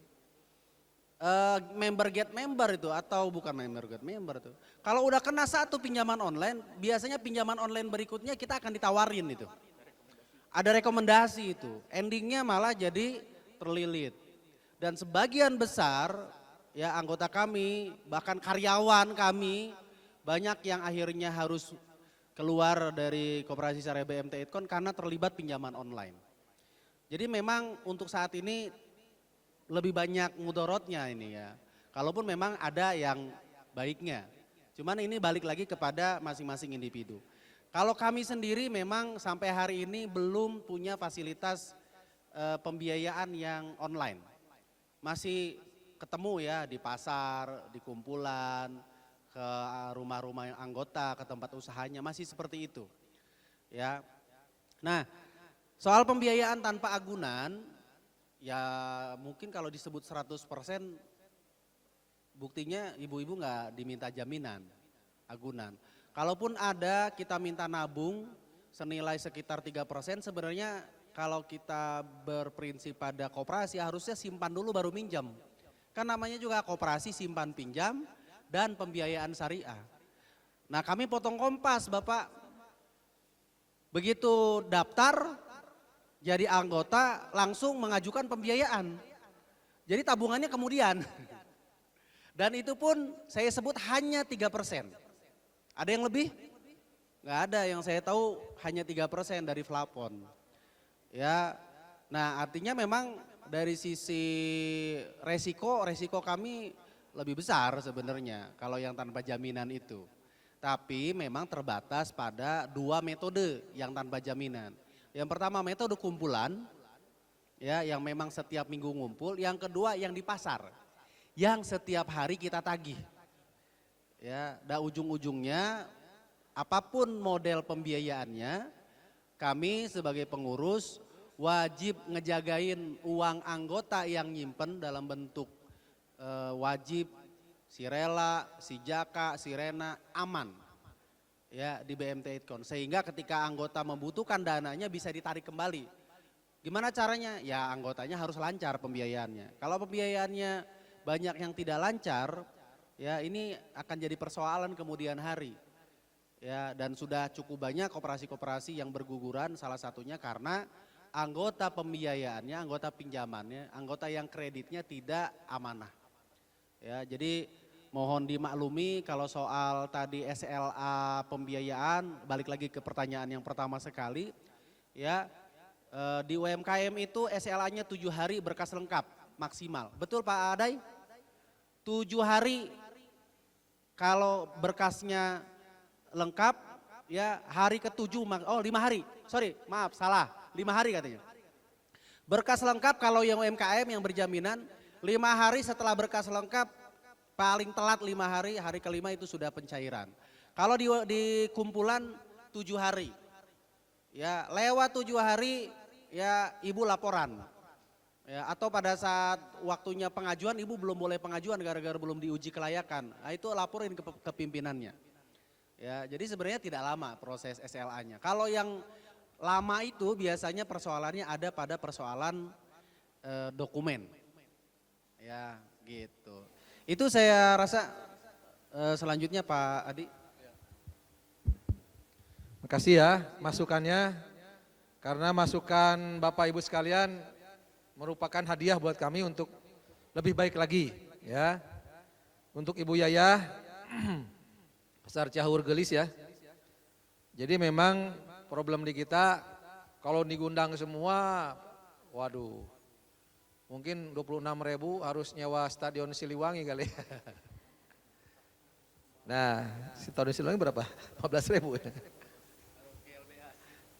Member get member itu atau bukan member get member tuh. Kalau udah kena satu pinjaman online, biasanya pinjaman online berikutnya kita akan ditawarin itu. Ada rekomendasi itu, endingnya malah jadi terlilit. Dan sebagian besar ya anggota kami, bahkan karyawan kami banyak yang akhirnya harus keluar dari Koperasi Syariah BMT Idkon karena terlibat pinjaman online. Jadi memang untuk saat ini lebih banyak mudorotnya ini ya. Kalaupun memang ada yang baiknya. Cuman ini balik lagi kepada masing-masing individu. Kalau kami sendiri memang sampai hari ini belum punya fasilitas pembiayaan yang online. Masih ketemu ya di pasar, di kumpulan, ke rumah-rumah yang anggota, ke tempat usahanya masih seperti itu. Ya. Nah, soal pembiayaan tanpa agunan ya mungkin kalau disebut 100% buktinya ibu-ibu nggak diminta jaminan agunan. Kalaupun ada kita minta nabung senilai sekitar 3% sebenarnya kalau kita berprinsip pada koperasi harusnya simpan dulu baru minjam. Kan namanya juga koperasi simpan pinjam dan pembiayaan syariah. Nah kami potong kompas Bapak. Begitu daftar jadi anggota langsung mengajukan pembiayaan. Jadi tabungannya kemudian. Dan itu pun saya sebut hanya 3%. Ada yang lebih? Nggak ada, yang saya tahu hanya 3% dari plafon. Ya, nah artinya memang dari sisi resiko kami lebih besar sebenarnya kalau yang tanpa jaminan itu. Tapi memang terbatas pada 2 metode yang tanpa jaminan. Yang pertama metode kumpulan, ya yang memang setiap minggu ngumpul. Yang kedua yang di pasar, yang setiap hari kita tagih. Ya, dan ujung-ujungnya apapun model pembiayaannya, kami sebagai pengurus wajib ngejagain uang anggota yang nyimpen dalam bentuk wajib, si Rela, si Jaka, si Rena aman. Ya di BMT Idkon sehingga ketika anggota membutuhkan dananya bisa ditarik kembali. Gimana caranya? Ya anggotanya harus lancar pembiayaannya. Kalau pembiayaannya banyak yang tidak lancar, ya ini akan jadi persoalan kemudian hari. Ya dan sudah cukup banyak koperasi-koperasi yang berguguran salah satunya karena anggota pembiayaannya, anggota pinjamannya, anggota yang kreditnya tidak amanah. Ya, jadi mohon dimaklumi kalau soal tadi SLA pembiayaan, balik lagi ke pertanyaan yang pertama sekali, ya di UMKM itu SLA-nya 7 hari berkas lengkap maksimal. Betul Pak Adai? 7 hari kalau berkasnya lengkap, ya hari ke-7, 5 hari, sorry maaf salah, 5 hari katanya. Berkas lengkap kalau yang UMKM yang berjaminan 5 hari setelah berkas lengkap, paling telat 5 hari, hari kelima itu sudah pencairan. Kalau di kumpulan 7 hari, ya lewat 7 hari ya ibu laporan. Ya, atau pada saat waktunya pengajuan ibu belum boleh pengajuan gara-gara belum diuji kelayakan. Nah, itu laporin ke pimpinannya. Ya, jadi sebenarnya tidak lama proses SLA-nya. Kalau yang lama itu biasanya persoalannya ada pada persoalan dokumen. Ya, gitu. Itu saya rasa selanjutnya Pak Adi.
Makasih ya masukannya, karena masukan Bapak Ibu sekalian merupakan hadiah buat kami untuk lebih baik lagi ya. Untuk Ibu Yayah, Pasar Ciaur Gelis ya. Jadi memang problem di kita kalau digundang semua, waduh, mungkin 26.000 harus nyewa Stadion Siliwangi kali ya. Nah, Stadion Siliwangi berapa? 15.000 ya.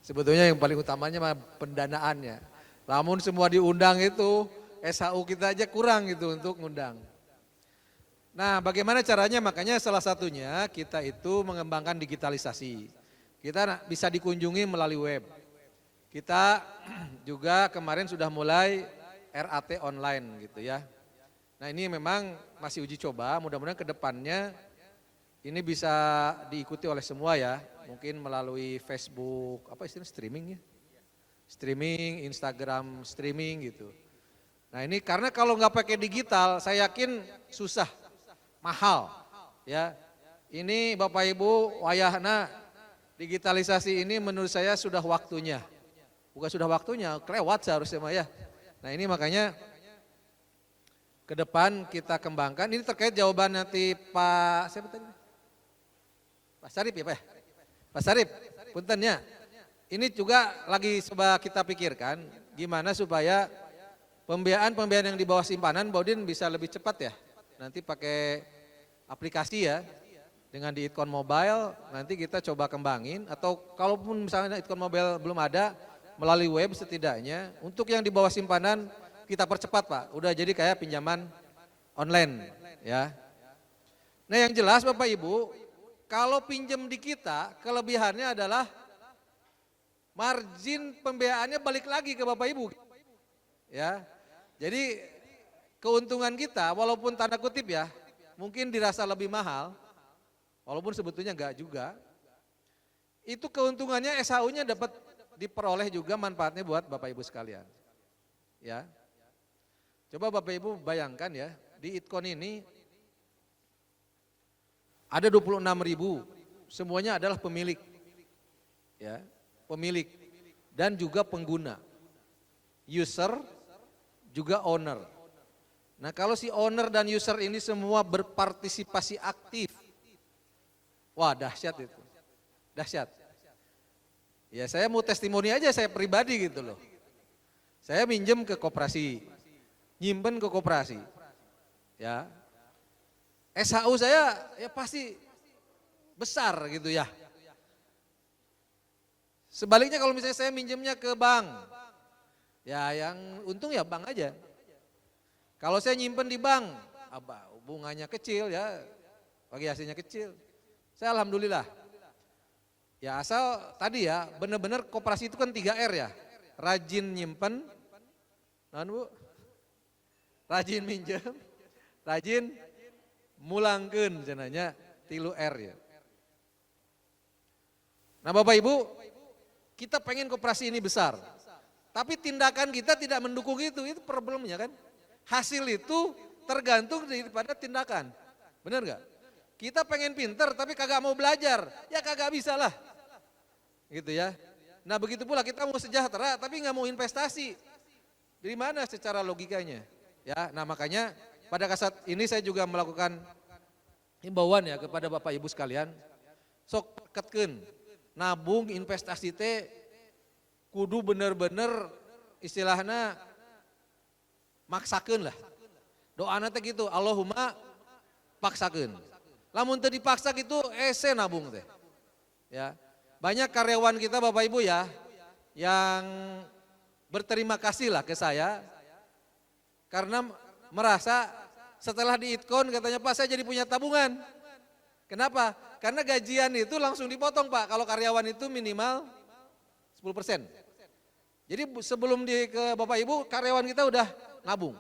Sebetulnya yang paling utamanya mah pendanaannya. Namun semua diundang itu, SHU kita aja kurang gitu untuk ngundang. Nah, bagaimana caranya? Makanya salah satunya kita itu mengembangkan digitalisasi. Kita bisa dikunjungi melalui web. Kita juga kemarin sudah mulai RAT online gitu ya. Nah, ini memang masih uji coba, mudah-mudahan ke depannya ini bisa diikuti oleh semua ya. Mungkin melalui Facebook, apa istilahnya streaming ya? Streaming, Instagram streaming gitu. Nah ini karena kalau nggak pakai digital, saya yakin susah, mahal ya. Ini Bapak Ibu, wayahna digitalisasi ini menurut saya sudah waktunya. Bukan sudah waktunya, kelewat seharusnya mah ya. Nah ini makanya ke depan kita kembangkan. Ini terkait jawaban nanti Pak, siapa tadi? Pak Sarip ya Pak ya? Pak Sarip, puntennya. Ini juga lagi coba kita pikirkan gimana supaya pembiayaan yang di bawah simpanan Baudin bisa lebih cepat ya. Nanti pakai aplikasi ya, dengan di Itkon Mobile nanti kita coba kembangin, atau kalaupun misalnya Itkon Mobile belum ada, melalui web setidaknya untuk yang di bawah simpanan kita percepat Pak, udah jadi kayak pinjaman online ya. Nah yang jelas Bapak Ibu, kalau pinjam di kita kelebihannya adalah margin pembiayaannya balik lagi ke Bapak Ibu. Ya. Jadi keuntungan kita walaupun tanda kutip ya, mungkin dirasa lebih mahal, walaupun sebetulnya enggak juga. Itu keuntungannya SHU-nya dapat diperoleh juga manfaatnya buat Bapak Ibu sekalian. Ya. Coba Bapak Ibu bayangkan ya, di Itkon ini ada 26.000, semuanya adalah pemilik. Ya, pemilik dan juga pengguna. User juga owner. Nah, kalau si owner dan user ini semua berpartisipasi aktif. Wah, dahsyat itu. Dahsyat. Ya, saya mau testimoni aja saya pribadi gitu loh. Saya minjem ke koperasi, nyimpen ke koperasi. Ya. SHU saya ya pasti besar gitu ya. Sebaliknya kalau misalnya saya minjemnya ke bank, ya yang untung ya bank aja. Kalau saya nyimpen di bank, bunganya kecil ya, variasinya kecil. Saya alhamdulillah. Ya asal tadi ya benar-benar koperasi itu kan 3R ya. Rajin nyimpen, Bu? Rajin minjem, rajin mulangkeun cenanya 3R ya. Nah Bapak Ibu, kita pengen koperasi ini besar. Tapi tindakan kita tidak mendukung itu problemnya kan. Hasil itu tergantung daripada tindakan. Benar gak? Kita pengen pinter tapi kagak mau belajar, ya kagak bisa lah. Gitu ya. Nah begitu pula kita mau sejahtera tapi nggak mau investasi. Dari mana secara logikanya? Ya, nah makanya pada saat ini saya juga melakukan himbauan ya kepada Bapak Ibu sekalian. Sok ketken, nabung investasi teh kudu bener-bener istilahnya maksakeun lah. Doana teh gitu, Allahumma paksakeun. Lamun teu dipaksa gitu ese nabung teh. Ya. Banyak karyawan kita Bapak Ibu ya yang berterima kasih lah ke saya karena merasa setelah di Itkon katanya Pak saya jadi punya tabungan. Kenapa? Karena gajian itu langsung dipotong Pak kalau karyawan itu minimal 10%. Jadi sebelum ke Bapak Ibu karyawan kita udah nabung.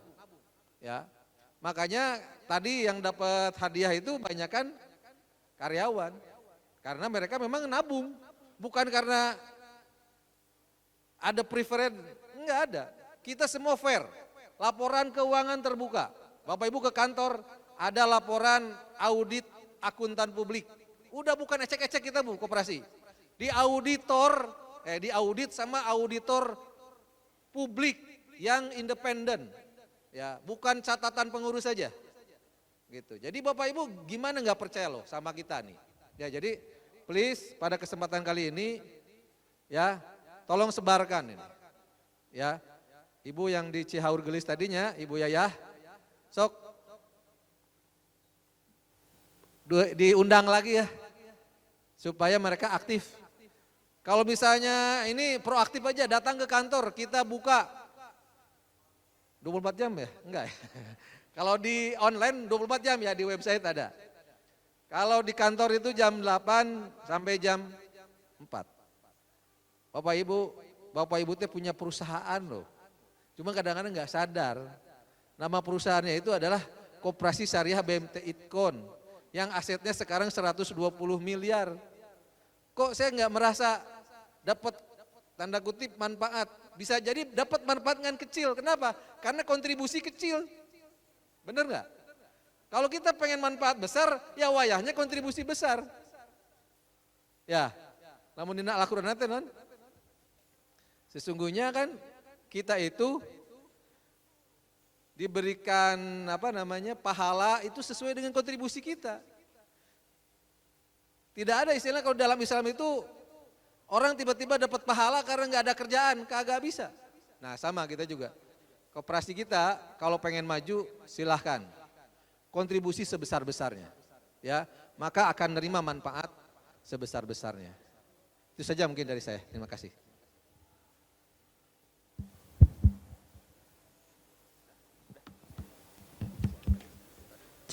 Ya. Makanya tadi yang dapat hadiah itu banyakan karyawan. Karena mereka memang nabung. Bukan karena ada preferen, enggak ada. Kita semua fair. Laporan keuangan terbuka. Bapak Ibu ke kantor ada laporan audit akuntan publik. Udah bukan ecek-ecek kita Bu, koperasi. Di audit sama auditor publik yang independen. Ya, bukan catatan pengurus saja. Gitu. Jadi Bapak Ibu gimana nggak percaya loh sama kita nih. Ya, jadi please pada kesempatan kali ini ya tolong sebarkan ini. Ya. Ibu yang di Cihaur Gelis tadinya, Ibu Yayah, sok diundang lagi ya. Supaya mereka aktif. Kalau misalnya ini proaktif aja datang ke kantor, kita buka 24 jam ya? Enggak ya. Kalau di online 24 jam ya di website ada. Kalau di kantor itu jam 8 sampai jam 4. Bapak Ibu teh punya perusahaan loh. Cuma kadang-kadang enggak sadar. Nama perusahaannya itu adalah Koperasi Syariah BMT Itkon yang asetnya sekarang 120 miliar. Kok saya enggak merasa dapat tanda kutip manfaat? Bisa jadi dapat manfaat dengan kecil. Kenapa? Karena kontribusi kecil. Benar nggak? Kalau kita pengen manfaat besar, ya wayahnya kontribusi besar. Ya, namun dina Al-Quran nanti non. Sesungguhnya kan kita itu diberikan pahala itu sesuai dengan kontribusi kita. Tidak ada istilah kalau dalam Islam itu orang tiba-tiba dapat pahala karena nggak ada kerjaan, kagak bisa. Nah sama kita juga. Koperasi kita kalau pengen maju silahkan. Kontribusi sebesar-besarnya. Ya, maka akan menerima manfaat sebesar-besarnya. Itu saja mungkin dari saya. Terima kasih.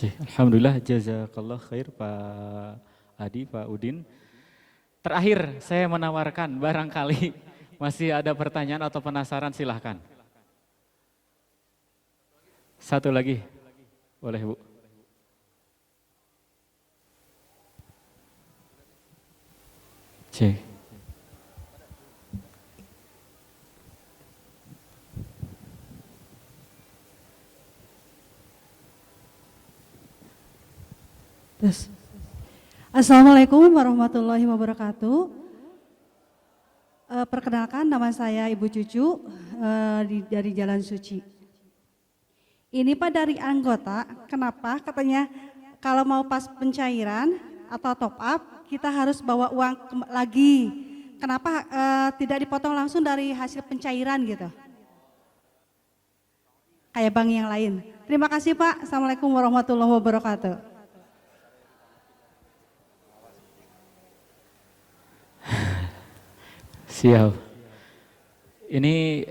Alhamdulillah jazakallah khair Pak Adi, Pak Udin. Terakhir saya menawarkan barangkali masih ada pertanyaan atau penasaran silahkan. Satu lagi, boleh Bu. Cek.
Terus. Assalamualaikum warahmatullahi wabarakatuh. Perkenalkan nama saya Ibu Cucu dari Jalan Suci. Ini Pak dari anggota, kenapa katanya kalau mau pas pencairan atau top up kita harus bawa uang lagi. Kenapa tidak dipotong langsung dari hasil pencairan gitu? Kayak bank yang lain. Terima kasih Pak. Assalamualaikum warahmatullahi wabarakatuh.
Siap. Ini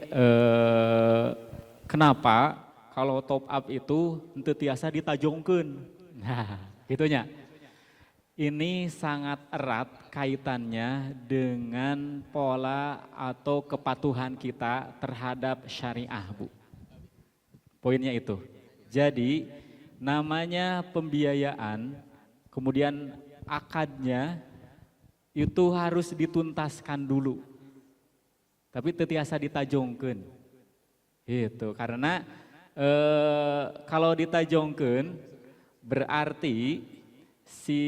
kenapa kalau top up itu henteu tiasa ditajongkeun. Nah, gitunya. Ini sangat erat kaitannya dengan pola atau kepatuhan kita terhadap syariah, Bu. Poinnya itu. Jadi namanya pembiayaan, kemudian akadnya itu harus dituntaskan dulu. Tapi tetiasa ditajongkeun. Gitu. Karena kalau ditajongkeun berarti si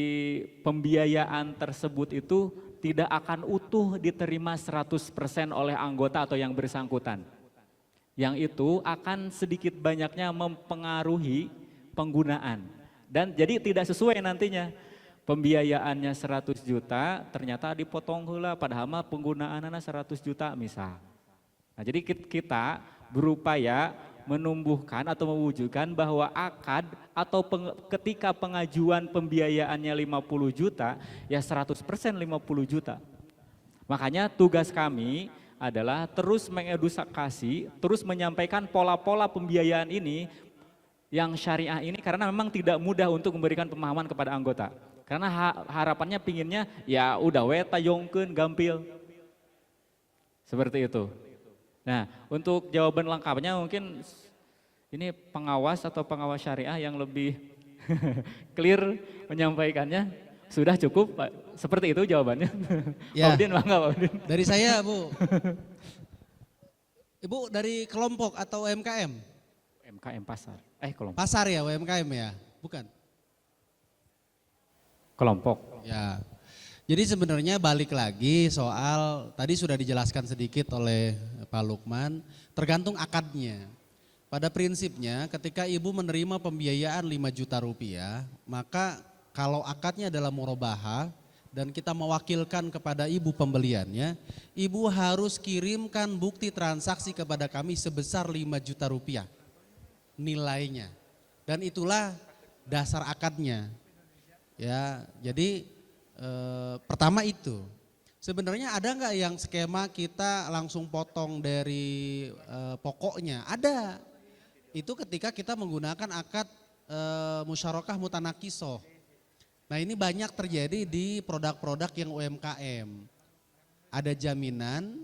pembiayaan tersebut itu tidak akan utuh diterima 100% oleh anggota atau yang bersangkutan. Yang itu akan sedikit banyaknya mempengaruhi penggunaan. Dan jadi tidak sesuai nantinya. Pembiayaannya 100 juta ternyata dipotong heula padahal mah penggunaannya 100 juta misal. Nah, jadi kita berupaya menumbuhkan atau mewujudkan bahwa akad atau ketika pengajuan pembiayaannya 50 juta ya 100% 50 juta. Makanya tugas kami adalah terus mengedukasi, terus menyampaikan pola-pola pembiayaan ini yang syariah ini karena memang tidak mudah untuk memberikan pemahaman kepada anggota. Karena harapannya pinginnya ya udah we tayongkeun gampil. Seperti itu. Nah, untuk jawaban lengkapnya mungkin ini pengawas atau pengawas syariah yang lebih clear menyampaikannya. Sudah cukup, Pak. Seperti itu jawabannya.
Ya.
Pak Udin, bangga Pak Udin.
Dari saya, Bu. Ibu dari kelompok atau UMKM?
UMKM pasar. Kelompok.
Pasar ya, UMKM ya? Bukan?
Kelompok.
Ya. Jadi sebenarnya balik lagi soal tadi sudah dijelaskan sedikit oleh Pak Lukman, tergantung akadnya. Pada prinsipnya ketika ibu menerima pembiayaan 5 juta rupiah, maka kalau akadnya adalah murabahah dan kita mewakilkan kepada ibu pembeliannya, ibu harus kirimkan bukti transaksi kepada kami sebesar 5 juta rupiah nilainya. Dan itulah dasar akadnya. Ya, jadi pertama itu. Sebenarnya ada nggak yang skema kita langsung potong dari pokoknya? Ada. Itu ketika kita menggunakan akad musyarakah mutanakisoh. Nah ini banyak terjadi di produk-produk yang UMKM. Ada jaminan,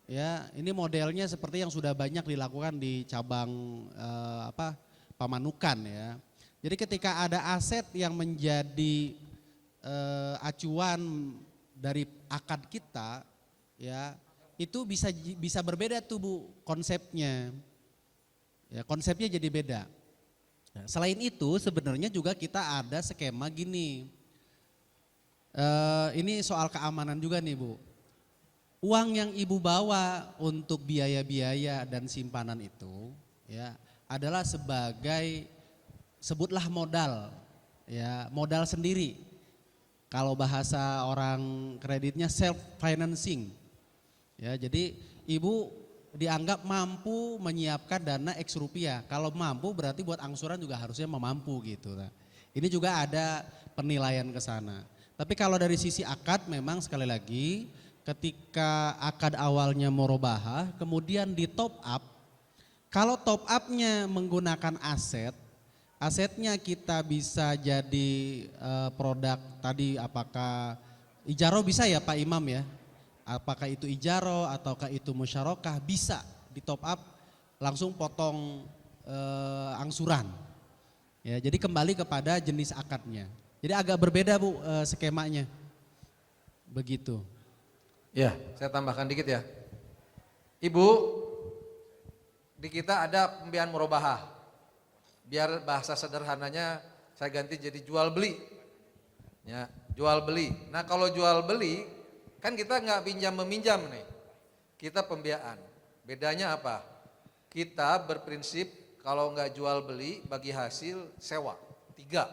ya ini modelnya seperti yang sudah banyak dilakukan di cabang Pamanukan ya. Jadi ketika ada aset yang menjadi acuan dari akad kita, ya itu bisa berbeda tuh Bu konsepnya. Ya, konsepnya jadi beda. Nah, selain itu sebenarnya juga kita ada skema gini. Ini soal keamanan juga nih Bu. Uang yang ibu bawa untuk biaya-biaya dan simpanan itu, ya adalah sebagai sebutlah modal, ya modal sendiri. Kalau bahasa orang kreditnya self financing. Ya, jadi ibu dianggap mampu menyiapkan dana X rupiah. Kalau mampu berarti buat angsuran juga harusnya mampu gitu. Nah, ini juga ada penilaian ke sana. Tapi kalau dari sisi akad memang sekali lagi ketika akad awalnya murabahah kemudian di top up. Kalau top upnya menggunakan asetnya kita bisa jadi produk tadi apakah ijaro bisa ya Pak Imam ya? Apakah itu ijaro ataukah itu musyarakah bisa di top up langsung potong angsuran. Ya, jadi kembali kepada jenis akadnya. Jadi agak berbeda Bu skemanya. Begitu.
Ya, saya tambahkan dikit ya. Ibu, di kita ada pembiayaan murabahah. Biar bahasa sederhananya saya ganti jadi jual beli. Ya, jual beli. Nah kalau jual beli kan kita nggak pinjam meminjam nih. Kita pembiayaan. Bedanya apa? Kita berprinsip kalau nggak jual beli bagi hasil sewa. 3.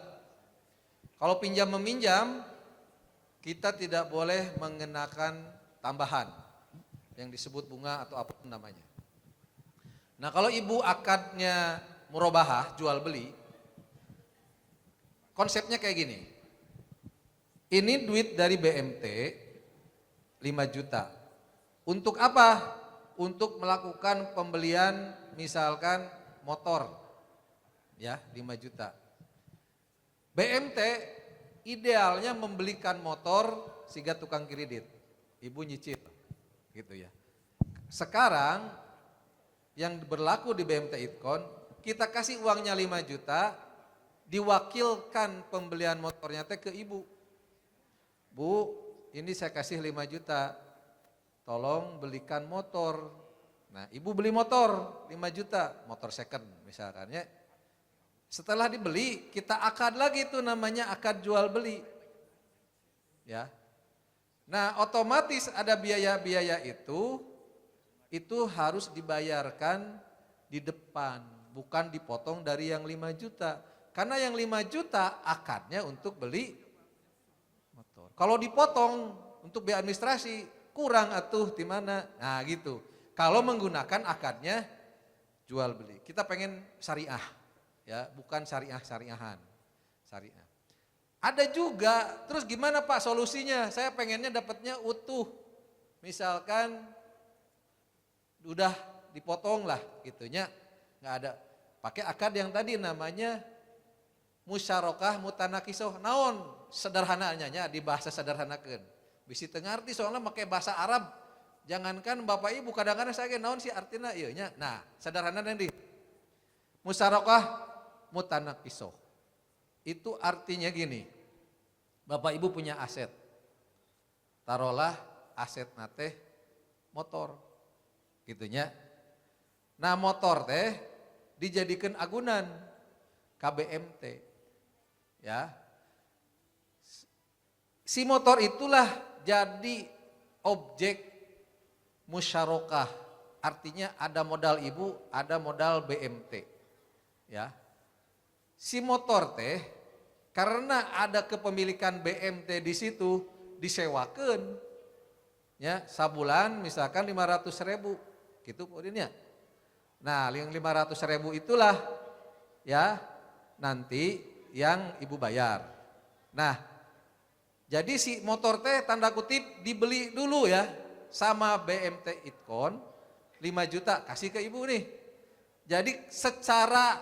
Kalau pinjam meminjam kita tidak boleh mengenakan tambahan yang disebut bunga atau apapun namanya. Nah kalau ibu akadnya murabahah jual beli, konsepnya kayak gini. Ini duit dari BMT 5 juta. Untuk apa? Untuk melakukan pembelian misalkan motor. Ya 5 juta. BMT idealnya membelikan motor sehingga tukang kredit. Ibu nyicil gitu ya. Sekarang yang berlaku di BMT Itkon, kita kasih uangnya 5 juta, diwakilkan pembelian motornya ke ibu. Bu, ini saya kasih 5 juta, tolong belikan motor. Nah ibu beli motor 5 juta, motor second misalkan ya. Setelah dibeli, kita akad lagi itu namanya akad jual beli. Ya. Nah, otomatis ada biaya-biaya itu harus dibayarkan di depan, bukan dipotong dari yang 5 juta. Karena yang 5 juta akadnya untuk beli motor. Kalau dipotong untuk biaya administrasi kurang atuh di mana? Nah, gitu. Kalau menggunakan akadnya jual beli. Kita pengen syariah ya, bukan syariahan. Syariah. Ada juga, terus gimana Pak solusinya? Saya pengennya dapatnya utuh. Misalkan udah dipotong lah gitunya, nggak ada. Pakai akad yang tadi namanya musyarakah mutanakisoh. Naon sederhananya di bahasa sederhanakeun. Bisi teu ngarti soalnya pakai bahasa Arab. Jangankan Bapak Ibu kadang-kadang saya naon sih artinya ieu nya. Nah, sederhana nanti. Musyarakah mutanakisoh. Itu artinya gini. Bapak Ibu punya aset. Taruhlah aset nate motor. Gitunya. Nah, motor teh dijadikan agunan KBMT. Ya. Si motor itulah jadi objek musyarakah. Artinya ada modal ibu, ada modal BMT. Ya. Si motor teh karena ada kepemilikan BMT di situ disewakan. Ya, sabulan misalkan 500.000 gitu poinnya. Nah, yang 500.000 itulah ya nanti yang ibu bayar. Nah, jadi si motor teh tanda kutip dibeli dulu ya sama BMT Itkon 5 juta kasih ke ibu nih. Jadi secara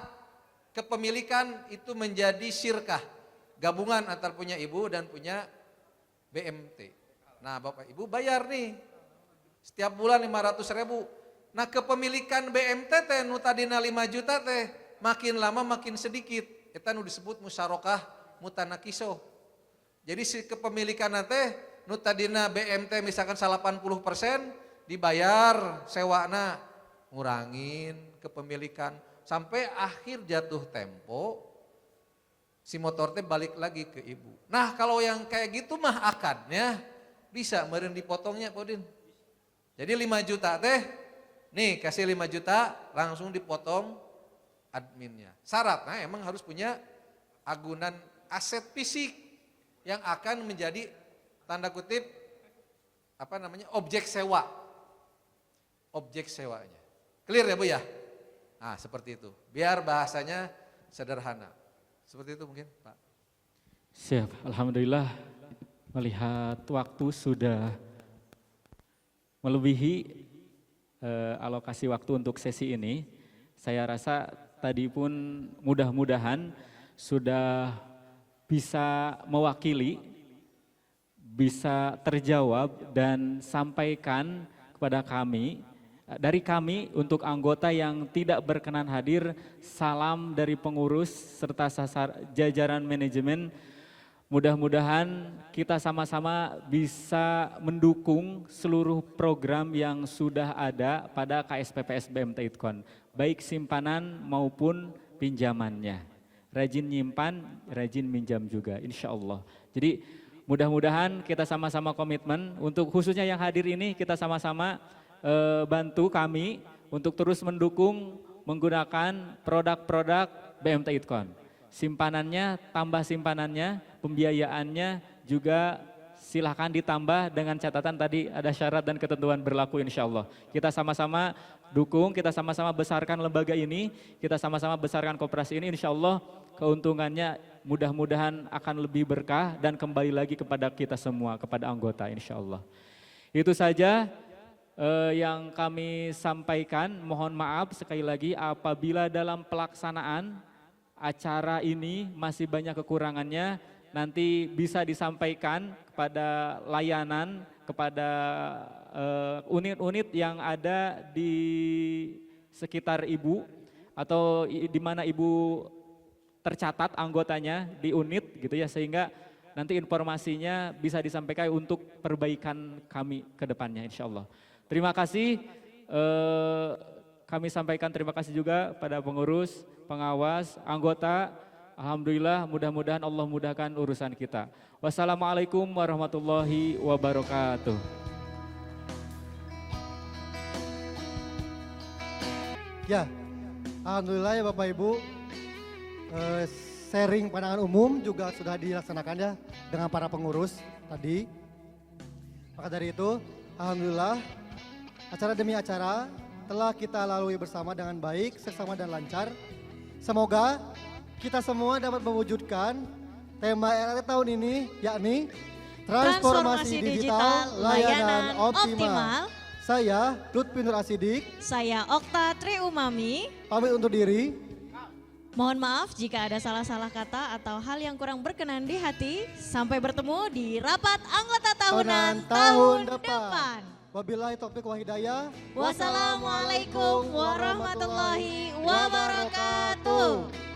kepemilikan itu menjadi syirkah, gabungan antar punya ibu dan punya BMT. Nah, Bapak Ibu bayar nih setiap bulan 500.000. Nah, kepemilikan BMT teh nu tadina 5 juta teh makin lama makin sedikit. Eta nu disebut musyarakah mutanakisoh. Jadi si kepemilikan teh nu tadina BMT misalkan 80% dibayar sewana, ngurangin kepemilikan sampai akhir jatuh tempo si motor teh balik lagi ke ibu. Nah, kalau yang kayak gitu mah akadnya bisa meureun dipotongnya Podin. Jadi 5 juta teh nih kasih 5 juta langsung dipotong adminnya. Syaratnya emang harus punya agunan aset fisik yang akan menjadi tanda kutip objek sewa. Objek sewanya. Clear ya Bu ya? Nah, seperti itu. Biar bahasanya sederhana. Seperti itu mungkin Pak.
Siap, Alhamdulillah melihat waktu sudah melebihi alokasi waktu untuk sesi ini. Saya rasa tadi pun mudah-mudahan sudah bisa mewakili, bisa terjawab dan sampaikan kepada kami. Dari kami untuk anggota yang tidak berkenan hadir, salam dari pengurus serta jajaran manajemen. Mudah-mudahan kita sama-sama bisa mendukung seluruh program yang sudah ada pada KSPPS BMT Itkon, baik simpanan maupun pinjamannya. Rajin nyimpan, rajin minjam juga, insya Allah. Jadi mudah-mudahan kita sama-sama komitmen untuk khususnya yang hadir ini kita sama-sama bantu kami untuk terus mendukung menggunakan produk-produk BMT Itkon. Simpanannya, tambah simpanannya, pembiayaannya juga silahkan ditambah dengan catatan tadi ada syarat dan ketentuan berlaku insya Allah. Kita sama-sama dukung, kita sama-sama besarkan lembaga ini, kita sama-sama besarkan koperasi ini insya Allah keuntungannya mudah-mudahan akan lebih berkah dan kembali lagi kepada kita semua, kepada anggota insya Allah. Itu saja yang kami sampaikan. Mohon maaf sekali lagi apabila dalam pelaksanaan acara ini masih banyak kekurangannya, nanti bisa disampaikan kepada layanan, kepada unit-unit yang ada di sekitar Ibu atau di mana Ibu tercatat anggotanya di unit gitu ya, sehingga nanti informasinya bisa disampaikan untuk perbaikan kami ke depannya insya Allah. Terima kasih, kami sampaikan terima kasih juga pada pengurus, pengawas, anggota Alhamdulillah, mudah-mudahan Allah mudahkan urusan kita. Wassalamualaikum warahmatullahi wabarakatuh.
Ya, alhamdulillah ya Bapak Ibu, sharing pandangan umum juga sudah dilaksanakan ya dengan para pengurus tadi. Maka dari itu, alhamdulillah acara demi acara telah kita lalui bersama dengan baik, seksama dan lancar. Semoga kita semua dapat mewujudkan tema RRT tahun ini, yakni transformasi digital layanan optimal. Saya Lutfi Nur Asidik,
Saya Okta Tri Umami.
pamit undur diri.
Mohon maaf jika ada salah-salah kata atau hal yang kurang berkenan di hati. Sampai bertemu di rapat anggota tahunan tahun depan.
Wabillahi taufiq wal hidayah.
Wassalamualaikum warahmatullahi wabarakatuh.